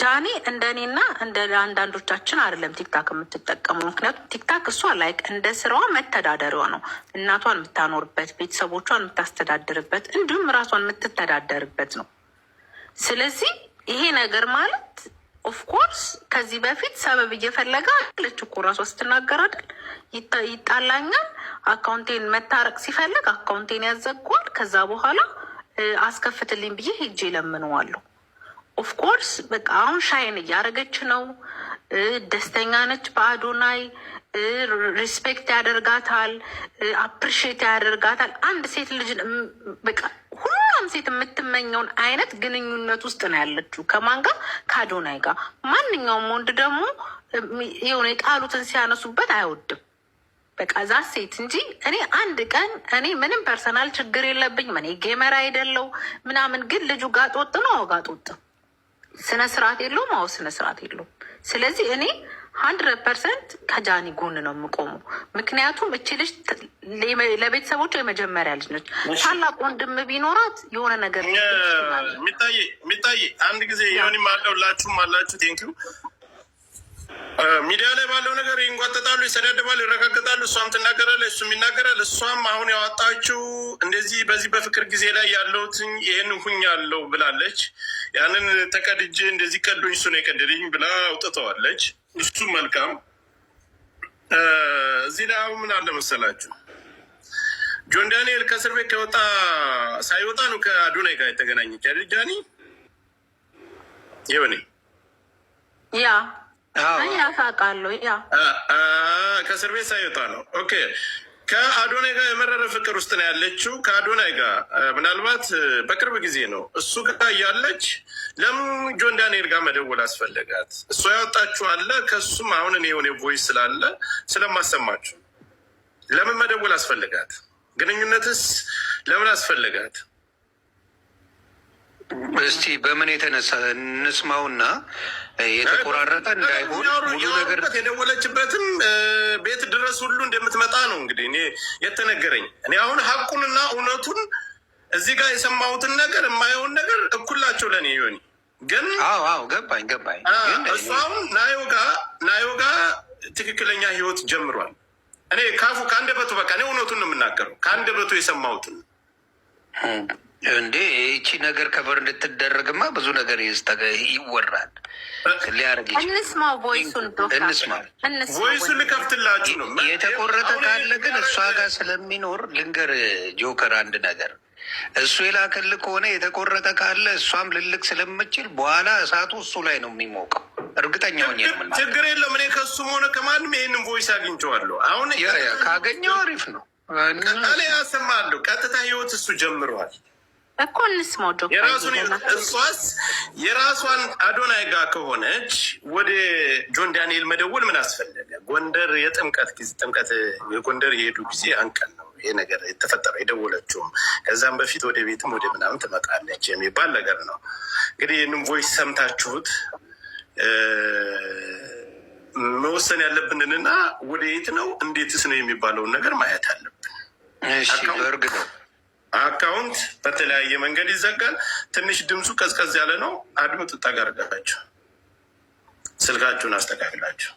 Speaker 6: ዳኒ እንደኔና እንደ አንዳንዶቻችን አይደለም ቲክታክ የምትጠቀመው። ምክንያቱም ቲክታክ እሷ ላይክ እንደ ስራዋ መተዳደሪዋ ነው። እናቷን የምታኖርበት፣ ቤተሰቦቿን የምታስተዳድርበት፣ እንዲሁም ራሷን የምትተዳደርበት ነው። ስለዚህ ይሄ ነገር ማለት ኦፍኮርስ ከዚህ በፊት ሰበብ እየፈለገ አለች እኮ ራሷ ስትናገር አይደል? ይጣላኛል፣ አካውንቴን መታረቅ ሲፈልግ አካውንቴን ያዘጓል። ከዛ በኋላ አስከፍትልኝ ብዬ ሄጄ ለምነዋለሁ። ኦፍኮርስ በቃ አሁን ሻይን እያደረገች ነው። ደስተኛ ነች በአዶናይ። ሪስፔክት ያደርጋታል፣ አፕሪሺየት ያደርጋታል። አንድ ሴት ልጅ በቃ ሁሉም ሴት የምትመኘውን አይነት ግንኙነት ውስጥ ነው ያለችው። ከማን ጋር? ከአዶናይ ጋር። ማንኛውም ወንድ ደግሞ የሆነ የጣሉትን ሲያነሱበት አይወድም። በቃ ዛ ሴት እንጂ እኔ አንድ ቀን እኔ ምንም ፐርሰናል ችግር የለብኝም። እኔ ጌመር አይደለው ምናምን። ግን ልጁ ጋጦጥ ነው። ጋጦጥ ስነ ስርዓት የለውም። አዎ ስነ ስርዓት የለውም። ስለዚህ እኔ 100% ከጃኒ ጎን ነው የምቆመው። ምክንያቱም እቺ ልጅ ለቤተሰቦቿ የመጀመሪያ ልጅ ነች። ታላቅ ወንድም ቢኖራት የሆነ ነገር
Speaker 7: የሚታይ አንድ ጊዜ የሆንም አለውላችሁም አላችሁ። ቴንኪዩ ሚዲያ ላይ ባለው ነገር ይንጓጠጣሉ፣ ይሰዳደባሉ፣ ይረጋገጣሉ። እሷም ትናገራለች፣ እሱም ይናገራል። እሷም አሁን ያወጣችው እንደዚህ በዚህ በፍቅር ጊዜ ላይ ያለውትኝ ይህን ሁኝ ያለው ብላለች። ያንን ተቀድጄ እንደዚህ ቀዶኝ እሱ ነው የቀደደኝ ብላ አውጥተዋለች። እሱ መልካም። እዚህ ላይ አሁን ምን አለ መሰላችሁ፣ ጆን ዳንኤል ከእስር ቤት ከወጣ ሳይወጣ ነው ከአዶናይ ጋር የተገናኘች አይደል? ጃኒ ይሆኔ
Speaker 6: ያሳቃለሁ
Speaker 7: ከእስር ቤት ሳይወጣ ነው። ኦኬ ከአዶናይ ጋር የመረረ ፍቅር ውስጥ ነው ያለችው። ከአዶናይ ጋር ምናልባት በቅርብ ጊዜ ነው እሱ ጋር ያለች። ለምን ጆን ዳንኤል ጋር መደወል አስፈለጋት? እሷ ያወጣችሁ አለ። ከሱም አሁን እኔ የሆነ ቮይስ ስላለ ስለማሰማችሁ ለምን መደወል አስፈለጋት? ግንኙነትስ ለምን አስፈለጋት?
Speaker 8: እስቲ በምን የተነሳ እንስማውና የተቆራረጠ እንዳይሆን ሙሉ ነገር
Speaker 7: የደወለችበትም ቤት ድረስ ሁሉ እንደምትመጣ ነው እንግዲህ እኔ የተነገረኝ። እኔ አሁን ሀቁንና እውነቱን እዚህ ጋር የሰማሁትን ነገር የማየውን ነገር እኩላቸው ለእኔ ይሆን ግን
Speaker 8: ገባኝ።
Speaker 7: እሱ አሁን ናዮጋ ትክክለኛ ህይወት ጀምሯል። እኔ ካፉ ከአንደበቱ በቃ እኔ እውነቱን ነው የምናገረው፣ ከአንደበቱ የሰማሁትን
Speaker 8: እንዴ ይቺ ነገር ከበር እንድትደረግማ ብዙ ነገር ይወራል። ሊያደርግ
Speaker 6: እንስማው፣ ቮይሱን
Speaker 7: ቮይሱን ልከፍትላችሁ ነው።
Speaker 8: የተቆረጠ ካለ ግን እሷ ጋር ስለሚኖር ልንገር ጆከር አንድ ነገር፣ እሱ የላከል ከሆነ የተቆረጠ ካለ እሷም ልልክ ስለምችል በኋላ እሳቱ እሱ ላይ ነው የሚሞቀው። እርግጠኛ ሆኜ ነው።
Speaker 7: ችግር የለም። እኔ ከሱም ሆነ ከማንም ይህንን ቮይስ አግኝቼዋለሁ። አሁን
Speaker 8: ካገኘው አሪፍ ነው።
Speaker 7: እኔ ያሰማለሁ። ቀጥታ ህይወት እሱ ጀምረዋል
Speaker 6: እኮ እንስማው።
Speaker 7: እሷስ የራሷን አዶናይ ጋር ከሆነች ወደ ጆን ዳንኤል መደወል ምን አስፈለገ? ጎንደር የጥምቀት ጊዜ የጎንደር የሄዱ ጊዜ አንቀን ነው ይሄ ነገር የተፈጠረው። የደወለችውም ከዛም በፊት ወደ ቤትም ወደ ምናምን ትመጣለች የሚባል ነገር ነው። እንግዲህ ይህንም ቮይስ ሰምታችሁት መወሰን ያለብንንና ወደ የት ነው እንዴትስ ነው የሚባለውን ነገር ማየት አለብን።
Speaker 8: በእርግጥ
Speaker 7: አካውንት በተለያየ መንገድ ይዘጋል። ትንሽ ድምፁ ቀዝቀዝ ያለ ነው። አድምጡ፣ ጠጋርጋላችሁ፣ ስልካችሁን አስተካክላችሁ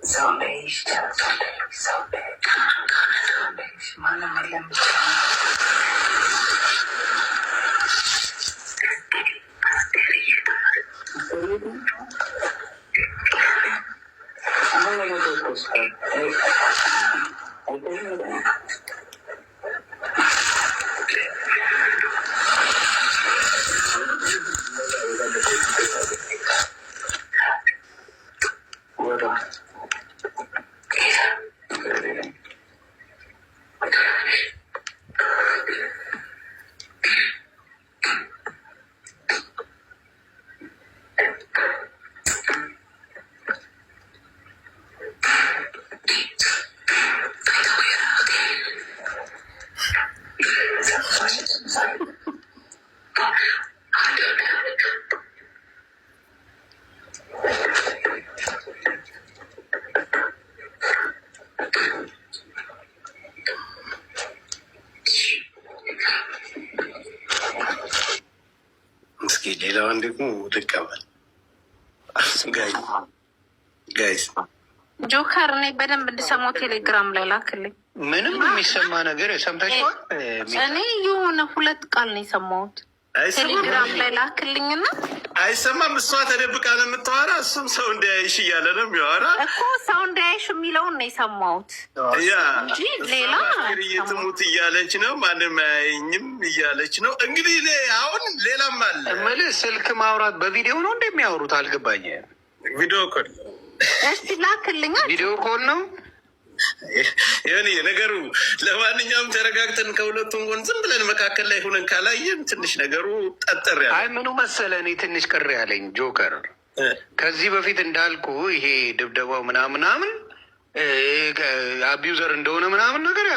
Speaker 6: Zombie,
Speaker 7: ሌላዋን ደግሞ ልቀበል። ጋይስ
Speaker 6: ጆከር እኔ በደንብ እንድሰማው ቴሌግራም ላይ ላክልኝ።
Speaker 8: ምንም የሚሰማ ነገር ሰምተሽዋል?
Speaker 6: እኔ የሆነ 2 ቃል ነው የሰማሁት። ቴሌግራም ላይ ላክልኝና
Speaker 7: አይሰማም። እሷ ተደብቃ ነው የምታወራ፣ እሱም ሰው እንዳያይሽ እያለ ነው የሚያወራ
Speaker 6: እኮ። ሰው እንዳያይሽ የሚለውን ነው የሰማሁት እንጂ ሌላ
Speaker 7: ትሙት እያለች ነው፣ ማንም አያየኝም እያለች ነው። እንግዲህ አሁን ሌላም አለ
Speaker 8: እምልህ፣ ስልክ ማውራት በቪዲዮ ነው እንደሚያወሩት አልገባኝ።
Speaker 7: ቪዲዮ ኮል
Speaker 6: እስቲ ላክልኛ።
Speaker 8: ቪዲዮ ኮል ነው
Speaker 7: ይሁን ነገሩ። ለማንኛውም ተረጋግተን ከሁለቱም ጎን ዝም ብለን መካከል ላይ ሆነን ካላየን ትንሽ ነገሩ ጠጠር ያለ።
Speaker 8: አይ ምኑ መሰለ፣ እኔ ትንሽ ቅር ያለኝ ጆከር፣ ከዚህ በፊት እንዳልኩ ይሄ ድብደባው ምናምን አቢዩዘር እንደሆነ ምናምን ነገር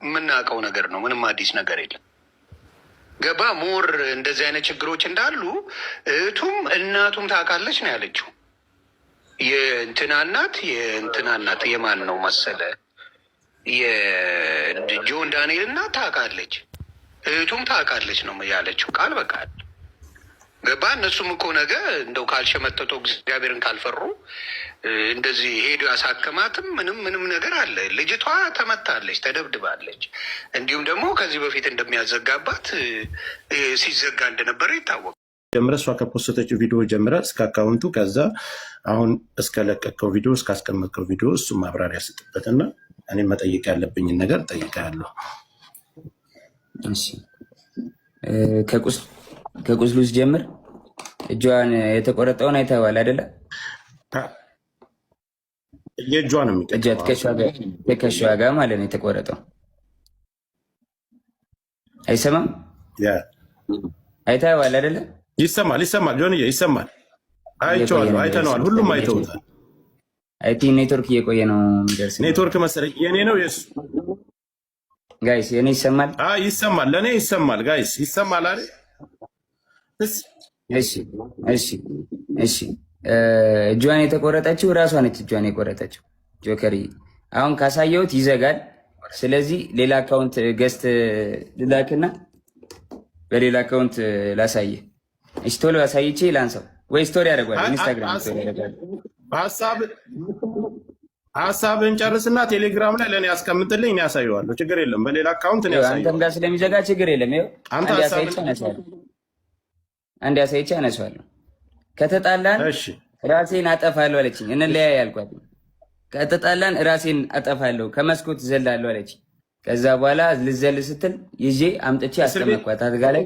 Speaker 8: የምናውቀው ነገር ነው። ምንም አዲስ ነገር የለም። ገባ ሞር እንደዚህ አይነት ችግሮች እንዳሉ እህቱም እናቱም ታውቃለች ነው ያለችው። የእንትና እናት የማን ነው መሰለ? የጆን ዳንኤል እናት ታውቃለች፣ እህቱም ታውቃለች ነው ያለችው ቃል በቃል። ገባ እነሱም እኮ ነገ እንደው ካልሸመጠጡ እግዚአብሔርን ካልፈሩ እንደዚህ ሄዱ ያሳከማትም ምንም ነገር አለ። ልጅቷ ተመታለች፣ ተደብድባለች። እንዲሁም ደግሞ ከዚህ በፊት እንደሚያዘጋባት ሲዘጋ እንደነበረ ይታወቃል።
Speaker 9: ጀምረ እሷ ከፖስተችው ቪዲዮ ጀምረ እስከ አካውንቱ ከዛ አሁን እስከለቀቀው ቪዲዮ እስካስቀመጥከው ቪዲዮ እሱ ማብራሪያ ስጥበትና እኔም መጠየቅ ያለብኝን ነገር ጠይቃለሁ።
Speaker 4: ከቁስሉ ጀምር። እጇን የተቆረጠውን አይተኸዋል አይደለ?
Speaker 9: የእጇ ነው
Speaker 4: ትከሻዋ ጋር ማለት ነው የተቆረጠው። አይሰማም? አይተኸዋል አይደለ?
Speaker 9: ይሰማል ጆንዬ ይሰማል። አይቼዋለሁ፣ አይተነዋል፣ ሁሉም አይተውታል።
Speaker 4: አይ ቲንክ ኔትወርክ እየቆየ ነው የሚደርስ።
Speaker 9: ኔትወርክ መሰለኝ። የኔ ነው የሱ
Speaker 4: ጋይስ፣ የኔ ይሰማል?
Speaker 9: ይሰማል፣ ለእኔ ይሰማል። ጋይስ ይሰማል አይደል?
Speaker 4: እሺ። እጇን የተቆረጠችው እራሷ ነች። እጇን የቆረጠችው ጆከሪ አሁን ካሳየሁት ይዘጋል። ስለዚህ ሌላ አካውንት ገዝት ልላክና በሌላ አካውንት ላሳየ። እሺ ቶሎ አሳይቼ ላንሳው ወይ ስቶሪ ያደርጓል። ኢንስታግራም ስቶሪ ያደርጋል።
Speaker 9: ሀሳብን ጨርስና ቴሌግራም ላይ ለእኔ ያስቀምጥልኝ፣ እኔ ያሳየዋለሁ። ችግር የለም። በሌላ አካውንት ነው ያሳየዋለሁ። አንተም ጋር ስለሚዘጋ ችግር የለም። ይኸው አንድ አሳይቼ አነሳዋለሁ። ከተጣላን ራሴን አጠፋለሁ አለችኝ። እንለያይ ያልኳት። ከተጣላን ራሴን አጠፋለሁ ከመስኮት ዘላለሁ አለችኝ። ከዛ በኋላ ልዘል ስትል ይዤ አምጥቼ አስቀመጥኳት አልጋ ላይ።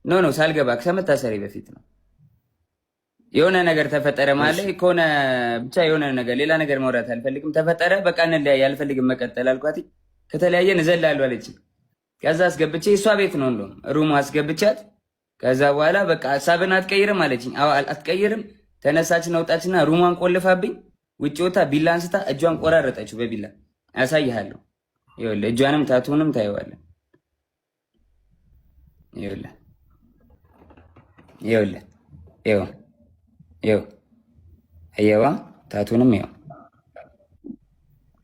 Speaker 9: ኖ ሳልገባ ከመታሰሪ በፊት ነው። የሆነ ነገር ተፈጠረ ማለት ከሆነ ብቻ የሆነ ነገር ሌላ ነገር ማውራት አልፈልግም። ተፈጠረ በቃ እንለያይ፣ አልፈልግም መቀጠል አልኳት። ከተለያየን እዘላለሁ አለችኝ። ከዛ አስገብቼ እሷ ቤት ነው እንደውም ሩሙ አስገብቻት። ከዛ በኋላ በቃ ሀሳብን አትቀይርም አለችኝ። አትቀይርም። ተነሳችን ወጣችና ሩሟን ቆልፋብኝ ውጭ ወታ ቢላ አንስታ እጇን ቆራረጠችው በቢላ። ያሳይሃለሁ። ይኸውልህ እጇንም ታቱንም ታየዋለህ። ይኸውልህ አየዋ ታቱንም ይኸው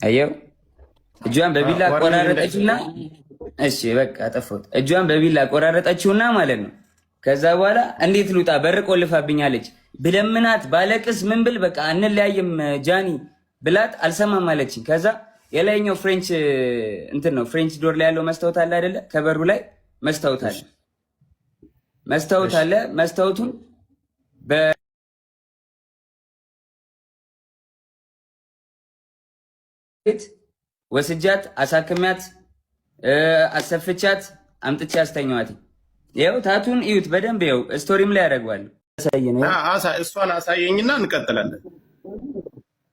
Speaker 9: አየው። እጇን በቢላ ቆራረጠችውና እሺ በቃ ጠፋሁት። እጇን በቢላ ቆራረጠችውና ማለት ነው። ከዛ በኋላ እንዴት ልውጣ በር ቆልፋብኛለች። ብለምናት ባለቅስ ምን ብል በቃ እንለያይም ጃኒ ብላት አልሰማም አለችኝ። ከዛ የላይኛው ፍሬንች እንትን ነው ፍሬንች ዶር ላይ ያለው መስታወት አለ አይደለ? ከበሩ ላይ መስታወት አለ። መስታወቱን ቤት ወስጃት አሳክሚያት አሰፍቻት አምጥቼ አስተኛዋት። ይኸው ታቱን እዩት በደንብ ይኸው ስቶሪም ላይ ያደርገዋል።
Speaker 7: እሷን አሳየኝና እንቀጥላለን።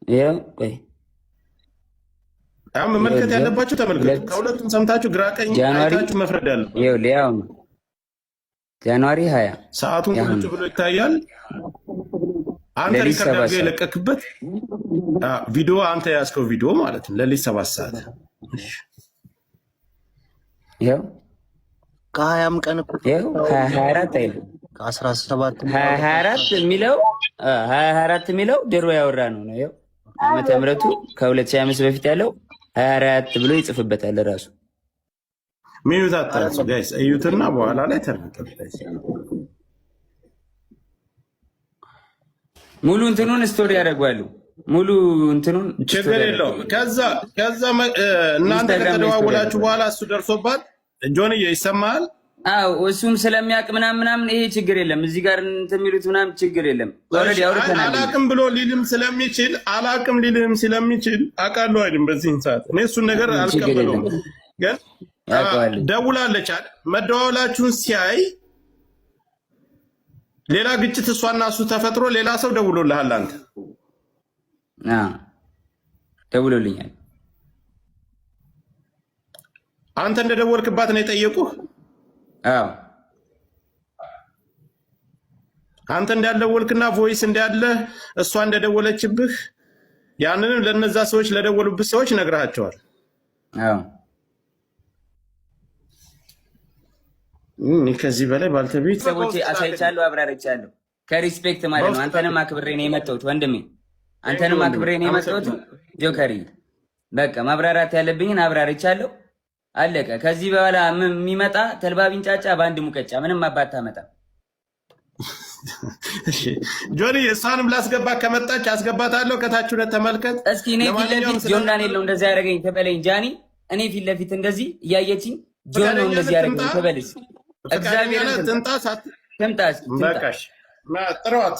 Speaker 9: ይኸው ቆይ
Speaker 7: አሁን መመልከት ያለባችሁ ተመልከቱ። ከሁለቱም ሰምታችሁ ግራ ቀኝ አይታችሁ መፍረድ ያለው።
Speaker 9: ይኸው ሊያው ጃንዋሪ 20
Speaker 7: ሰዓቱን ቁጭ ብሎ ይታያል። አንተ ሪከርድ አድርገህ የለቀክበት ቪዲዮ አንተ ያዝከው ቪዲዮ ማለት ነው። ለሊት 7 ሰዓት
Speaker 9: ይኸው
Speaker 5: ከ20 ቀን እኮ
Speaker 9: ይኸው 24 አይደል
Speaker 5: ከ17
Speaker 9: 24 የሚለው 24 የሚለው ድሮ ያወራ ነው ነው። ይኸው ዓመተ ምሕረቱ ከ2005 በፊት ያለው 24 ብሎ ይጽፍበታል ራሱ።
Speaker 7: ሚዩት አታችሁ ጋይስ እዩትና በኋላ ላይ ተረጋግጡ።
Speaker 9: ሙሉ እንትኑን ስቶሪ ያደርጋሉ። ሙሉ እንትኑን
Speaker 7: ችግር የለውም። ከዛ እናንተ ከተደዋወላችሁ በኋላ እሱ ደርሶባት ጆንዬ ይሰማል።
Speaker 9: አዎ እሱም ስለሚያውቅ ምናምን ይሄ ችግር የለም። እዚህ ጋር እንትን የሚሉት ምናምን ችግር የለም። ኦልሬዲ አውርተናል።
Speaker 7: አላቅም ብሎ ሊልም ስለሚችል አውቃለሁ አይደል? በዚህን ሰዓት እኔ እሱን ነገር አልቀበለውም። ግን ደውላለች አይደል? መደዋወላችሁን ሲያይ ሌላ ግጭት እሷና እሱ ተፈጥሮ ሌላ ሰው ደውሎልሃል። አንተ
Speaker 9: ደውሎልኛል።
Speaker 7: አንተ እንደደወልክባት ነው የጠየቁህ?
Speaker 9: አዎ
Speaker 7: አንተ እንዳልደወልክና ቮይስ እንዳለ እሷ እንደደወለችብህ ያንንም ለነዛ ሰዎች ለደወሉብህ ሰዎች ነግረሃቸዋል?
Speaker 9: አዎ
Speaker 7: ከዚህ በላይ ባልተቤት
Speaker 9: ሰዎች አሳይቻለሁ፣ አብራርቻለሁ። ከሪስፔክት ማለት ነው። አንተንም አክብሬ ነው የመጣሁት ወንድሜ፣ አንተንም አክብሬ ነው የመጣሁት ጆከሪ። በቃ ማብራራት ያለብኝን አብራርቻለሁ። አለቀ። ከዚህ በኋላ የሚመጣ ተልባ ቢንጫጫ በአንድ ሙቀጫ ምንም አባታ መጣ።
Speaker 7: ጆኒ እሷንም ላስገባ ከመጣች አስገባታለሁ። ከታች ሁለት ተመልከት
Speaker 9: እስኪ። እኔ ፊት ለፊት ጆን ዳንኤል ነው እንደዚህ ያደረገኝ ተበለኝ። ጃኒ እኔ ፊት ለፊት እንደዚህ እያየችኝ ጆን ነው እንደዚህ ያደረገኝ ተበለኝ። እግዚአብሔር ትምጣስ
Speaker 7: በቃሽ። ጥሯት፣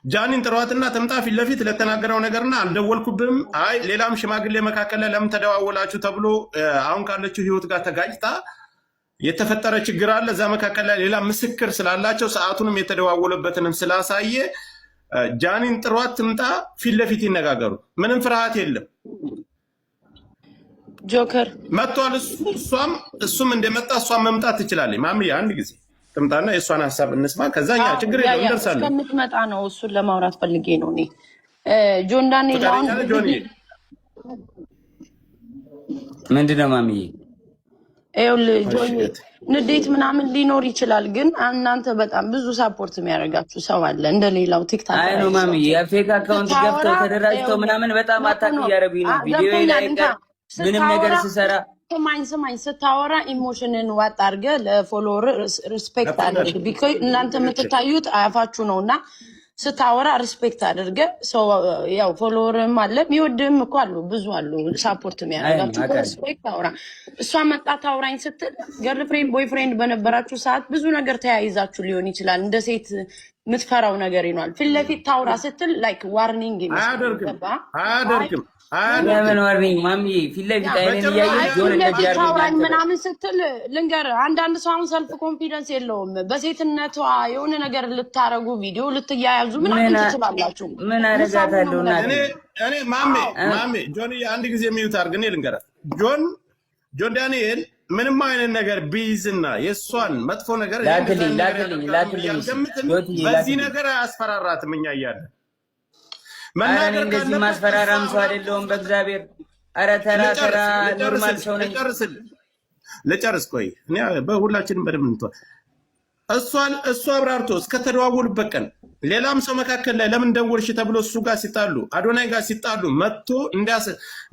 Speaker 7: ጃኒን ጥሯትና ትምጣ ፊት ለፊት ለተናገረው ነገርና አልደወልኩብም፣ አይ ሌላም ሽማግሌ መካከል ላይ ለምን ተደዋወላችሁ ተብሎ አሁን ካለችው ህይወት ጋር ተጋጭታ የተፈጠረ ችግር አለ። እዛ መካከል ላይ ሌላ ምስክር ስላላቸው ሰዓቱንም የተደዋወለበትንም ስላሳየ ጃኒን ጥሯት፣ ትምጣ፣ ፊት ለፊት ይነጋገሩ። ምንም ፍርሃት የለም።
Speaker 6: ጆከር
Speaker 2: መጥቷል። እሱም እንደመጣ እሷም መምጣት ትችላለች። ማሚ አንድ ጊዜ ትምጣና የእሷን ሀሳብ እንስማ። ከዛኛ ችግር የለውም እንደርሳለን።
Speaker 6: እስከምትመጣ ነው እሱን ለማውራት ፈልጌ ነው እኔ ጆን ዳንኤል። አሁን
Speaker 9: ምንድን ነው ማሚዬ?
Speaker 6: ይኸውልህ ጆን ንዴት ምናምን ሊኖር ይችላል፣ ግን እናንተ በጣም ብዙ ሳፖርት የሚያደርጋችሁ ሰው አለ እንደሌላው ቲክታክ።
Speaker 9: አይ ነው ማሚዬ፣ የፌክ አካውንት ገብተው ተደራጅተው ምናምን በጣም አታክ እያደረጉኝ ነው። ቪዲዮ ላይ ምንም ነገር ስሰራ
Speaker 6: ስማኝ ስታወራ ኢሞሽንን ዋጥ አድርገህ ለፎሎወር ሪስፔክት አድርግ። ቢኮዝ እናንተ የምትታዩት አያፋችሁ ነው እና ስታወራ ሪስፔክት አድርገህ ሰው ያው ፎሎወርም አለ የሚወድህም እኮ አሉ፣ ብዙ አሉ ሳፖርት የሚያደርጋችሁ። ሪስፔክት አውራ። እሷ መጣ ታውራኝ ስትል ገርል ፍሬንድ ቦይ ፍሬንድ በነበራችሁ ሰዓት ብዙ ነገር ተያይዛችሁ ሊሆን ይችላል። እንደ ሴት የምትፈራው ነገር ይኗል። ፊት ለፊት ታውራ ስትል ላይክ ዋርኒንግ
Speaker 7: አያደርግም
Speaker 9: ለምን ዋርኒንግ ማሚዬ? ፊት ለፊት አይነን እያየህ ጆን እንደዚህ
Speaker 6: ታውራኝ ምናምን ስትል ልንገርህ፣ አንዳንድ ሰው አሁን ሰልፍ ኮንፊደንስ የለውም። በሴትነቷ የሆነ ነገር ልታረጉ ቪዲዮ ልትያያዙ ምናምን ትችላላችሁ።
Speaker 9: ምን አደርጋታለሁ?
Speaker 7: እኔ ማሜ ጆን አንድ ጊዜ የሚዩት አድርግ። እኔ ልንገርህ ጆን ዳንኤል ምንም አይነት ነገር ቢይዝና የእሷን መጥፎ ነገር
Speaker 9: ላክልኝ
Speaker 7: በዚህ ነገር አያስፈራራትም። እኛ እያለን
Speaker 9: መናገር እንደዚህ ማስፈራራም ሰው አይደለሁም። በእግዚአብሔር ኧረ ተራ ኖርማል ሰው ነኝ።
Speaker 7: ልጨርስ ቆይ። እኔ በሁላችንም በደምብ እንተዋል። እሱ አብራርቶ እስከተደዋወሉበት ቀን ሌላም ሰው መካከል ላይ ለምን ደወልሽ ተብሎ እሱ ጋር ሲጣሉ አዶናይ ጋር ሲጣሉ መጥቶ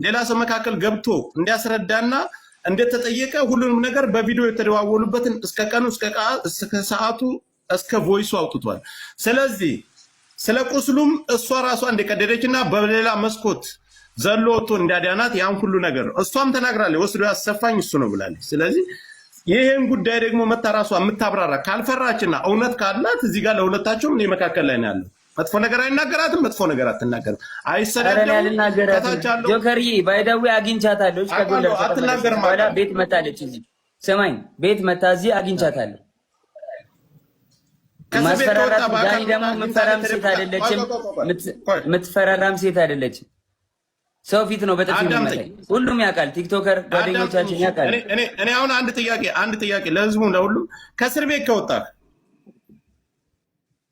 Speaker 7: ሌላ ሰው መካከል ገብቶ እንዲያስረዳና እንደተጠየቀ ሁሉንም ነገር በቪዲዮ የተደዋወሉበትን እስከ ቀኑ እስከ ሰዓቱ እስከ ቮይሱ አውጥቷል። ስለዚህ ስለ ቁስሉም እሷ ራሷ እንደቀደደችና በሌላ መስኮት ዘሎ ወጥቶ እንዳዳናት ያን ሁሉ ነገር ነው እሷም ተናግራለች። ወስዶ ያሰፋኝ እሱ ነው ብላለች። ስለዚህ ይሄን ጉዳይ ደግሞ መታ ራሷ የምታብራራ ካልፈራችና እውነት ካላት እዚህ ጋር ለሁለታቸውም እኔ መካከል ላይ ነው ያለው። መጥፎ ነገር አይናገራትም፣ መጥፎ ነገር አትናገርም፣ አይሰዳደብም። ከታች አለው
Speaker 9: ጆከርዬ ባይዳዊ አግኝቻታለሁ። ከጎለ
Speaker 7: አትናገርም።
Speaker 9: ቤት መታለች እዚህ ሰማኝ፣ ቤት መታ እዚህ አግኝቻታለሁ። ማስፈራራት ዳኒ ደግሞ የምትፈራም ሴት አይደለችም፣ የምትፈራራም ሴት አይደለችም። ሰው ፊት ነው በጥፊ የሚመታኝ። ሁሉም ያውቃል፣ ቲክቶከር ጓደኞቻችን ያውቃል።
Speaker 7: እኔ አሁን አንድ ጥያቄ ለህዝቡ ለሁሉም፣ ከእስር ቤት ከወጣህ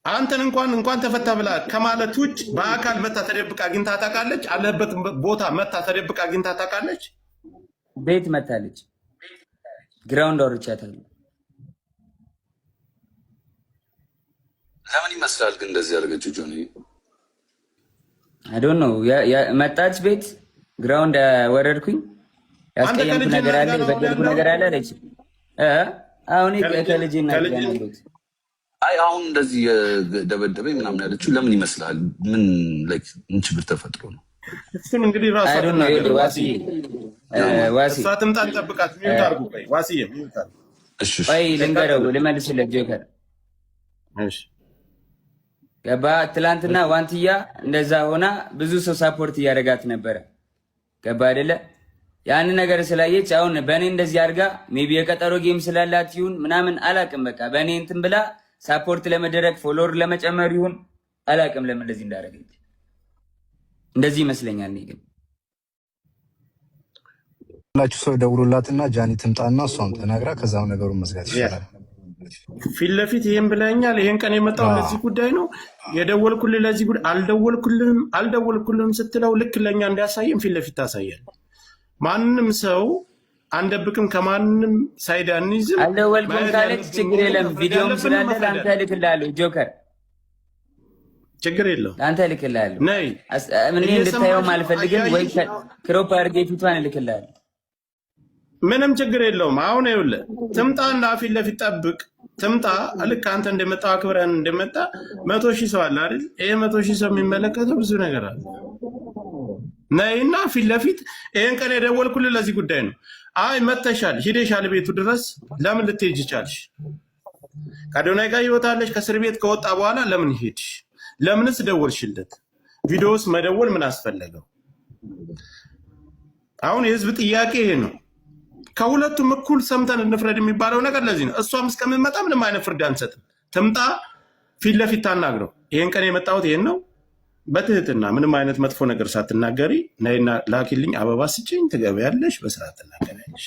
Speaker 7: አንተን እንኳን ተፈታ ብላ ከማለት ውጭ በአካል መታ ተደብቃ አግኝታ ታውቃለች? አለበት ቦታ መታ ተደብቃ አግኝታ ታውቃለች?
Speaker 9: ቤት መታለች፣ ግራውንድ አውርቻታለሁ።
Speaker 10: ለምን ይመስላል ግን እንደዚህ ያደረገችው ጆኒ?
Speaker 9: አይ ዶንት ኖ መጣች ቤት ግራውንድ ወረድኩኝ። ያስቀየምኩ ነገር አለ፣ የበደልኩ ነገር አለ አለች። አሁን ከልጅና ያነግሩት
Speaker 10: አይ አሁን እንደዚህ የደበደበኝ ምናምን ያለችው ለምን ይመስላል? ምን ችግር ተፈጥሮ ነው?
Speaker 7: እሱን እንግዲህ ራሱ
Speaker 9: አይ ዶንት ኖ ዋሲ
Speaker 7: እሷ ትምጣ እንጠብቃት። ሚውት አድርጉ። ቆይ ዋሲዬ ሚውት አድርጉ።
Speaker 10: እሺ
Speaker 9: ቆይ ልንገረው፣ ልመልስለት ጆከር።
Speaker 7: እሺ
Speaker 9: ገባ። ትላንትና ዋንትያ እንደዛ ሆና ብዙ ሰው ሳፖርት እያደረጋት ነበረ። ገባ አይደለ? ያን ነገር ስላየች አሁን በእኔ እንደዚህ አድርጋ ሜቢ የቀጠሮ ጌም ስላላት ይሁን ምናምን አላቅም። በቃ በእኔ እንትን ብላ ሳፖርት ለመደረግ ፎሎወር ለመጨመር ይሁን አላቅም ለምን እንደዚህ እንዳደረገች። እንደዚህ ይመስለኛል። እኔ ግን
Speaker 11: ሁላችሁ ሰው ደውሎላትና ጃኒ ትምጣና እሷም ተናግራ ከዛው ነገሩን መዝጋት ይችላል።
Speaker 7: ፊት ለፊት ይሄን ብለኛል፣ ይሄን ቀን የመጣው ለዚህ ጉዳይ ነው የደወልኩልህ፣ ለዚህ ጉዳይ አልደወልኩልህም ስትለው ልክ ለኛ እንዲያሳየን ፊት ለፊት ታሳያል። ማንንም ሰው አንደብቅም፣ ከማንም ሳይድ አንይዝም።
Speaker 9: አልደወልኩም ካለች ችግር የለም። ቪዲዮም ስላለ ለአንተ እልክልሃለሁ ጆከር፣
Speaker 7: ችግር የለም
Speaker 9: ለአንተ እልክልሃለሁ። እኔ እንድታየውም አልፈልግም፣ ወይ ክሮፕ አድርጌ ፊቷን እልክልሃለሁ።
Speaker 7: ምንም ችግር የለውም። አሁን ይኸውልህ ትምጣና ፊት ለፊት ጠብቅ፣ ትምጣ። ልክ አንተ እንደመጣ አክብረን እንደመጣ 100,000 ሰው አለ አይደል? ይሄ 100,000 ሰው የሚመለከተው ብዙ ነገር አለ። ነይና ፊት ለፊት ይሄን ቀን የደወልኩልህ ለዚህ ጉዳይ ነው። አይ መተሻል፣ ሂደሻል ቤቱ ድረስ ለምን ልትሄጂ ቻልሽ? ከአዶናይ ጋር ይወጣለች። ከእስር ቤት ከወጣ በኋላ ለምን ሄድሽ? ለምንስ ደወልሽለት? ቪዲዮስ መደወል ምን አስፈለገው? አሁን የህዝብ ጥያቄ ይሄ ነው። ከሁለቱም እኩል ሰምተን እንፍረድ የሚባለው ነገር ለዚህ ነው። እሷም እስከምመጣ ምንም አይነት ፍርድ አንሰጥም። ትምጣ፣ ፊት ለፊት ታናግረው። ይሄን ቀን የመጣሁት ይሄን ነው፣ በትህትና ምንም አይነት መጥፎ ነገር ሳትናገሪ ነይና ላኪልኝ፣ አበባ ስጭኝ፣ ትገበያለሽ፣ በስርዓት ትናገሪያለሽ።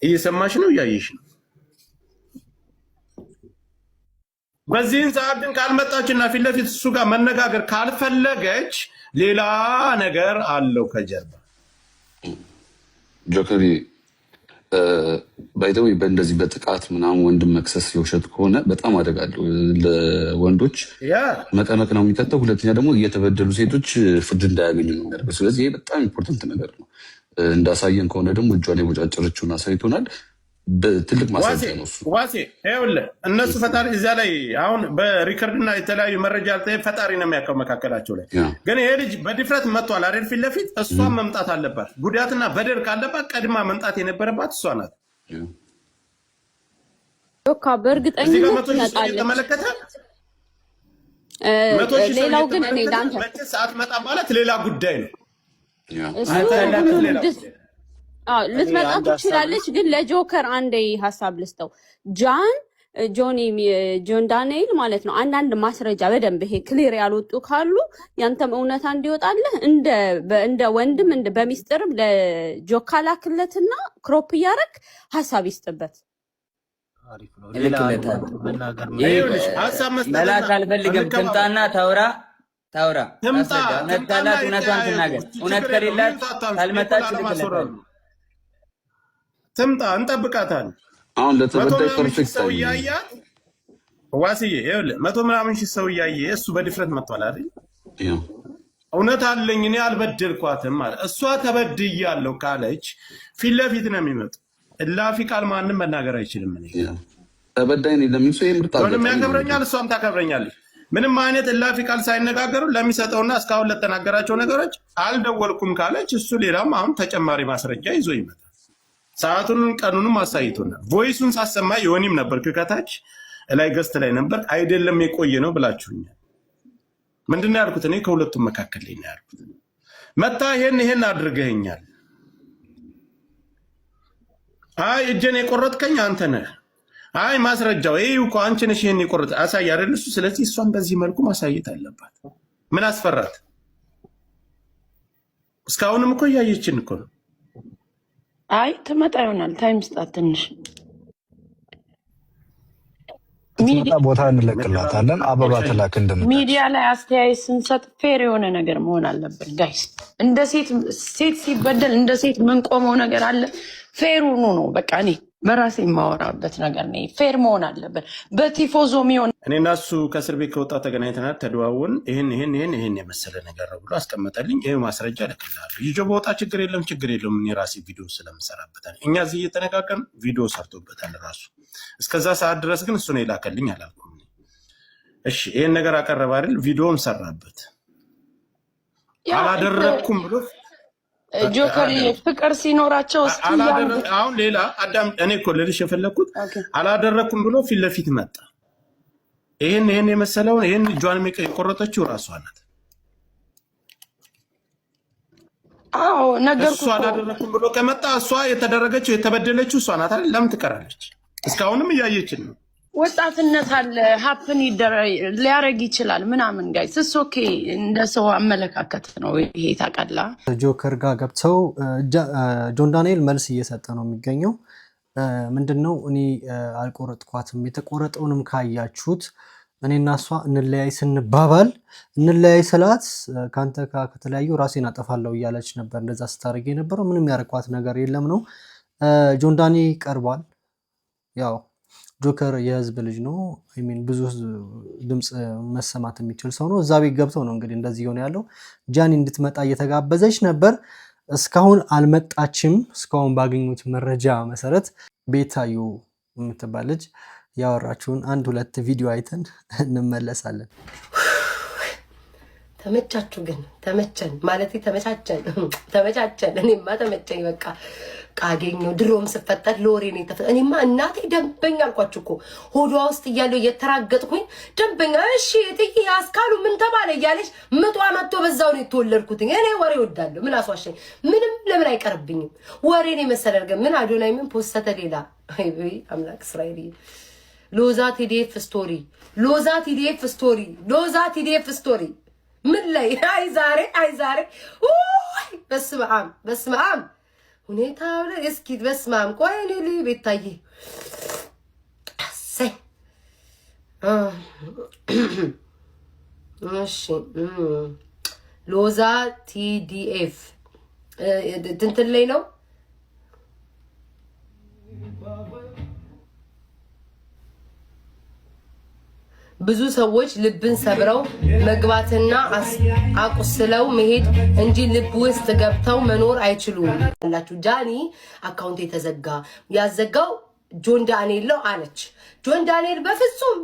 Speaker 7: እየሰማሽ ነው፣ እያየሽ ነው። በዚህን ሰዓት ግን ካልመጣችና ፊት ለፊት እሱ ጋር መነጋገር ካልፈለገች ሌላ ነገር አለው ከጀርባ።
Speaker 10: ጆከሪ ባይተው በእንደዚህ በጥቃት ምናምን ወንድም መክሰስ የውሸት ከሆነ በጣም አደጋለሁ። ለወንዶች መቀመቅ ነው የሚቀጠው። ሁለተኛ ደግሞ እየተበደሉ ሴቶች ፍርድ እንዳያገኙ ነው የሚያደርገው። ስለዚህ ይሄ በጣም ኢምፖርታንት ነገር ነው። እንዳሳየን ከሆነ ደግሞ እጇን የቦጫጨረችውን አሳይቶናል። ትልቅ ማስረጃ ነው እሱ።
Speaker 7: ዋሴ ይኸውልህ እነሱ ፈጣሪ እዚያ ላይ አሁን በሪከርድና የተለያዩ መረጃ ፈጣሪ ነው የሚያውቀው መካከላቸው ላይ። ግን ይሄ ልጅ በድፍረት መጥቷል አይደል? ፊት ለፊት እሷን መምጣት አለባት። ጉዳትና በደል ካለባት ቀድማ መምጣት የነበረባት እሷ ናት።
Speaker 12: በእርግጠኝነት
Speaker 7: የተመለከተ
Speaker 12: ሌላው ግን እኔ ዳንተ
Speaker 7: ሰዓት መጣ ማለት ሌላ ጉዳይ ነው።
Speaker 12: ልትመጣ ትችላለች። ግን ለጆከር አንዴ ሀሳብ ልስጠው። ጆን ዳንኤል ማለት ነው። አንዳንድ ማስረጃ በደንብ ይሄ ክሊር ያልወጡ ካሉ ያንተም እውነታ እንዲወጣልህ እንደ ወንድም በሚስጥርም ለጆካ ላክለትና ክሮፕ እያረግ ሀሳብ ይስጥበት።
Speaker 9: መላክ አልፈልግም። ትምጣና ታውራ እውነት ካላት እውነቷን ትናገር። እውነት ከሌላት ካልመጣች ልክለታል።
Speaker 7: ትምጣ፣ እንጠብቃታለን።
Speaker 10: አሁን ለተበዳይ ፐርፌክት
Speaker 7: ሰው እያያት ዋስዬ ይኸውልህ 100 ምናምን ሺህ ሰው እያየ እሱ በድፍረት መጥቷል አይደል? እውነት አለኝ እኔ አልበደልኳትም ማለት እሷ ተበድያለሁ ካለች ፊት ለፊት ነው የሚመጡ። እላፊ ቃል ማንም መናገር አይችልም። እኔ
Speaker 10: ተበዳይ ነኝ ለሚል ሰው
Speaker 7: ምንም ያከብረኛል፣ እሷም ታከብረኛለች። ምንም አይነት እላፊ ቃል ሳይነጋገሩ ለሚሰጠውና እስካሁን ለተናገራቸው ነገሮች አልደወልኩም ካለች እሱ ሌላም አሁን ተጨማሪ ማስረጃ ይዞ ይመጣል። ሰዓቱንም ቀኑንም አሳይቶናል። ቮይሱን ሳሰማ የሆኒም ነበር ከታች ላይ ገስት ላይ ነበር አይደለም የቆየ ነው ብላችሁኛል። ምንድነው ያልኩት? እኔ ከሁለቱም መካከል ላይ ነው ያልኩት። መታ ይሄን አድርገኛል። አይ እጄን የቆረጥከኝ አንተ ነህ። አይ ማስረጃው ይሄው እኮ አንቺ ነሽ ይሄን የቆረጥ አሳይ አይደል እሱ። ስለዚህ እሷን በዚህ መልኩ ማሳየት አለባት። ምን አስፈራት? እስካሁንም እኮ እያየችን እኮ ነው።
Speaker 13: አይ ትመጣ ይሆናል። ታይም ስጣት ትንሽ።
Speaker 11: ትመጣ ቦታ እንለቅላታለን። አበባ ትላክ እንደምታውቅ
Speaker 13: ሚዲያ ላይ አስተያየት ስንሰጥ ፌር የሆነ ነገር መሆን አለበት ጋይስ። እንደ ሴት ሲበደል እንደ ሴት የምንቆመው ነገር አለ። ፌር ሆኖ ነው በቃ እኔ በራሴ የማወራበት ነገር ነው። ፌር መሆን አለበት። በቲፎዞ የሚሆን
Speaker 7: እኔና እሱ ከእስር ቤት ከወጣ ተገናኝተናል፣ ተደዋወን። ይህን የመሰለ ነገር ነው ብሎ አስቀመጠልኝ። ይህ ማስረጃ እልክልሃለሁ። ይዞ በወጣ ችግር የለውም። እኔ ራሴ ቪዲዮ ስለምሰራበታል እኛ እዚህ እየተነጋገርን ቪዲዮ ሰርቶበታል ራሱ። እስከዛ ሰዓት ድረስ ግን እሱ ነው የላከልኝ አላልኩም። እሺ ይህን ነገር አቀረበ አይደል? ቪዲዮም ሰራበት። አላደረግኩም ብሎ
Speaker 13: ጆከር ፍቅር ሲኖራቸው
Speaker 7: አሁን ሌላ አዳም እኔ እኮ ልልሽ የፈለግኩት አላደረግኩም ብሎ ፊት ለፊት መጣ። ይህን የመሰለውን ይህን እጇን የቆረጠችው ራሷ ናት።
Speaker 13: አዎ ነገር
Speaker 7: እሱ አላደረግኩም ብሎ ከመጣ እሷ የተደረገችው የተበደለችው እሷ ናት አይደል? ለምን ትቀራለች? እስካሁንም እያየችን ነው።
Speaker 13: ወጣትነት አለ ሀፕን ሊያደርግ ይችላል ምናምን ጋይስ እስ ኦኬ። እንደ ሰው አመለካከት ነው ይሄ ታውቃለህ።
Speaker 1: ጆከር ጋር ገብተው ጆን ዳንኤል መልስ እየሰጠ ነው የሚገኘው። ምንድነው እኔ አልቆረጥኳትም፣ የተቆረጠውንም ካያችሁት እኔና እሷ እንለያይ ስንባባል እንለያይ ስላት ከአንተ ከተለያዩ ራሴን አጠፋለሁ እያለች ነበር እንደዛ ስታደርግ የነበረው። ምንም ያረኳት ነገር የለም ነው። ጆን ዳኒ ቀርቧል። ያው ጆከር የህዝብ ልጅ ነው። ብዙ ድምፅ መሰማት የሚችል ሰው ነው። እዛ ቤት ገብተው ነው እንግዲህ እንደዚህ ሆነ ያለው። ጃኒ እንድትመጣ እየተጋበዘች ነበር። እስካሁን አልመጣችም። እስካሁን ባገኙት መረጃ መሰረት ቤታዩ የምትባል ልጅ ያወራችሁን 1-2 ቪዲዮ አይተን እንመለሳለን።
Speaker 14: ተመቻችሁ ግን ተመቸን ማለት ተመቻቸን። እኔማ ተመቸኝ በቃ ቃገኘው። ድሮም ስፈጠር ለወሬ ነው የተፈጠረ። እኔማ እናቴ ደንበኛ አልኳችሁ እኮ ሆዷ ውስጥ እያለው እየተራገጥኩኝ ደንበኛ። እሺ እትዬ አስካሉ ምን ተባለ እያለች ምጧ መጥቶ በዛው ነው የተወለድኩት። እኔ ወሬ ወዳለሁ። ምን አስዋሸኝ? ምንም ለምን አይቀርብኝም? ወሬን የመሰለ ነገር ምን አዶናይ ምን ፖስተተ ሌላ አይ አምላክ እስራኤል ሎዛ ቲዲኤፍ ስቶሪ ምን ላይ አይ ዛሬ በስመ አብ ሁኔታው ላይ እስኪ በስመ አብ ቆይ እኔ ቤታዬ አሰይ እሺ ሎዛ ቲዲኤፍ እንትን ላይ ነው። ብዙ ሰዎች ልብን ሰብረው መግባትና አቁስለው መሄድ እንጂ ልብ ውስጥ ገብተው መኖር አይችሉም አላችሁ። ጃኒ አካውንት የተዘጋ ያዘጋው ጆን ዳንኤል ነው አለች። ጆን ዳንኤል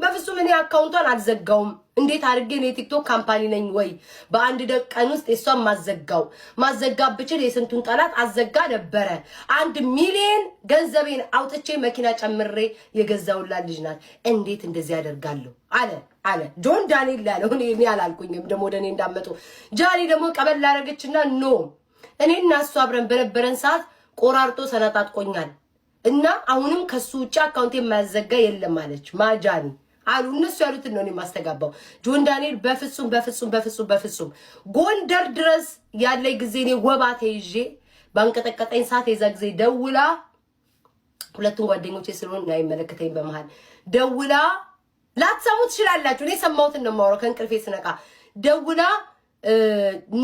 Speaker 14: በፍጹም እኔ አካውንቷን አልዘጋውም። እንዴት አድርጌ ነው የቲክቶክ ካምፓኒ ነኝ ወይ በአንድ ቀን ውስጥ እሷን ማዘጋ ብችል የስንቱን ጠላት አዘጋ ነበረ። 1 ሚሊዮን ገንዘቤን አውጥቼ መኪና ጨምሬ የገዛውላት ልጅ ናት። እንዴት እንደዚህ ያደርጋለሁ አለ ጆን ዳንኤል ያለው። እኔ አላልኩኝም። ደግሞ ወደ እኔ እንዳመጡ ጃኒ ደግሞ ቀበል ላደረገችና ኖ እኔና እሱ አብረን በነበረን ሰዓት ቆራርጦ ሰነጣጥቆኛል እና አሁንም ከሱ ውጭ አካውንት የማያዘጋ የለም አለች ማጃኒ አሉ። እነሱ ያሉትን ነው የማስተጋባው። ጆን ዳንኤል በፍጹም ጎንደር ድረስ ያለኝ ጊዜ እኔ ወባ ተይዤ ባንቀጠቀጠኝ ሰዓት የዛ ጊዜ ደውላ ሁለቱም ጓደኞቼ ስለሆነ አይመለከተኝ በመሃል ደውላ ላትሰሙ ትችላላችሁ። እኔ ሰማሁትን ነው የማወራው። ከእንቅልፌ ስነቃ ደውላ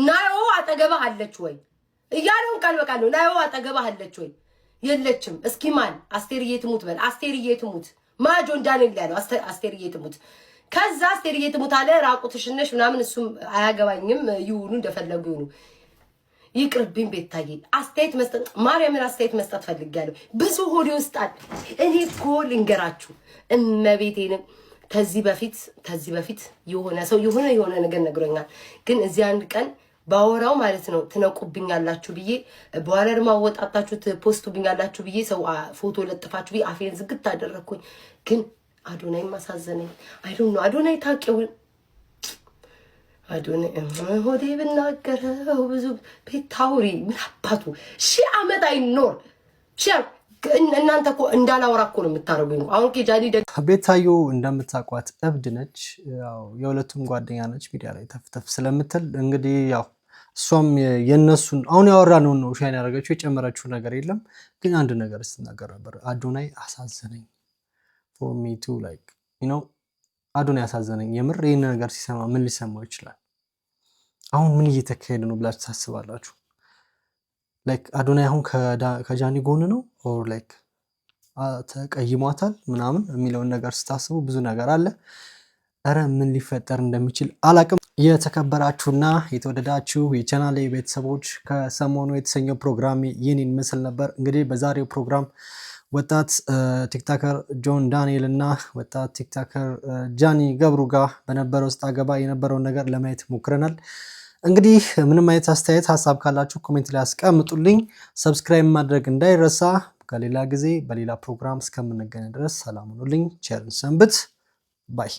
Speaker 14: ናዮ አጠገባህ አለች ወይ እያለውን ቃል በቃል ነው። ናዮ አጠገባህ አለች ወይ? የለችም። እስኪ ማን አስቴርዬ ትሙት በል። አስቴርዬ ትሙት ማጆን ዳንኤል ያለው አስቴርዬ ትሙት። ከዛ አስቴርዬ ትሙት አለ። ራቁትሽን ነሽ ምናምን እሱም አያገባኝም። ይሁኑ እንደፈለጉ ይሁኑ። ይቅርብኝ ቤታዬ። አስተያየት መስጠት ማርያምን አስተያየት መስጠት ፈልጋለሁ። ብዙ ሆዴ ውስጥ አለ። እኔ እኮ ልንገራችሁ እመቤቴንም ከዚህ በፊት የሆነ ሰው የሆነ ነገር ነግሮኛል። ግን እዚህ አንድ ቀን ባወራው ማለት ነው ትነቁብኛላችሁ ብዬ በኋላ ደግሞ አወጣጣችሁ ፖስቱብኛላችሁ ብዬ ሰው ፎቶ ለጥፋችሁ ብዬ አፌን ዝግት አደረኩኝ። ግን አዶናይ ማሳዘነኝ። አይ ዶንት ኖ አዶናይ ታውቂው አዶናይ ሆዴ ብናገረው ብዙ ቤታውሪ ምን አባቱ 1000 ዓመት አይኖር እናንተ እኮ እንዳላወራ እኮ ነው የምታረጉኝ። አሁን ከጃኒ
Speaker 1: ቤታዮ እንደምታቋት እብድ ነች። ያው የሁለቱም ጓደኛ ነች። ሚዲያ ላይ ተፍተፍ ስለምትል እንግዲህ ያው እሷም የነሱን አሁን ያወራነው ነው ሻይን ያደረገችው የጨመረችው ነገር የለም። ግን አንድ ነገር ስትናገር ነበር። አዶናይ አሳዘነኝ for me too like you know አዶናይ አሳዘነኝ። የምር ይሄን ነገር ሲሰማ ምን ሊሰማው ይችላል? አሁን ምን እየተካሄደ ነው ብላችሁ ታስባላችሁ? ላይክ አዶናይ አሁን ከጃኒ ጎን ነው ኦር ላይክ ተቀይሟታል ምናምን የሚለውን ነገር ስታስቡ ብዙ ነገር አለ። አረ ምን ሊፈጠር እንደሚችል አላቅም። የተከበራችሁና የተወደዳችሁ የቻናሌ ቤተሰቦች ከሰሞኑ የተሰኘው ፕሮግራም ይህንን ምስል ነበር። እንግዲህ በዛሬው ፕሮግራም ወጣት ቲክቶከር ጆን ዳንኤል እና ወጣት ቲክቶከር ጃኒ ገብሩ ጋር በነበረው ውስጥ አገባ የነበረውን ነገር ለማየት ሞክረናል። እንግዲህ ምንም አይነት አስተያየት ሀሳብ ካላችሁ ኮሜንት ላይ አስቀምጡልኝ። ሰብስክራይብ ማድረግ እንዳይረሳ። ከሌላ ጊዜ በሌላ ፕሮግራም እስከምንገናኝ ድረስ ሰላም ሁኑልኝ። ቸር ሰንብት ባይ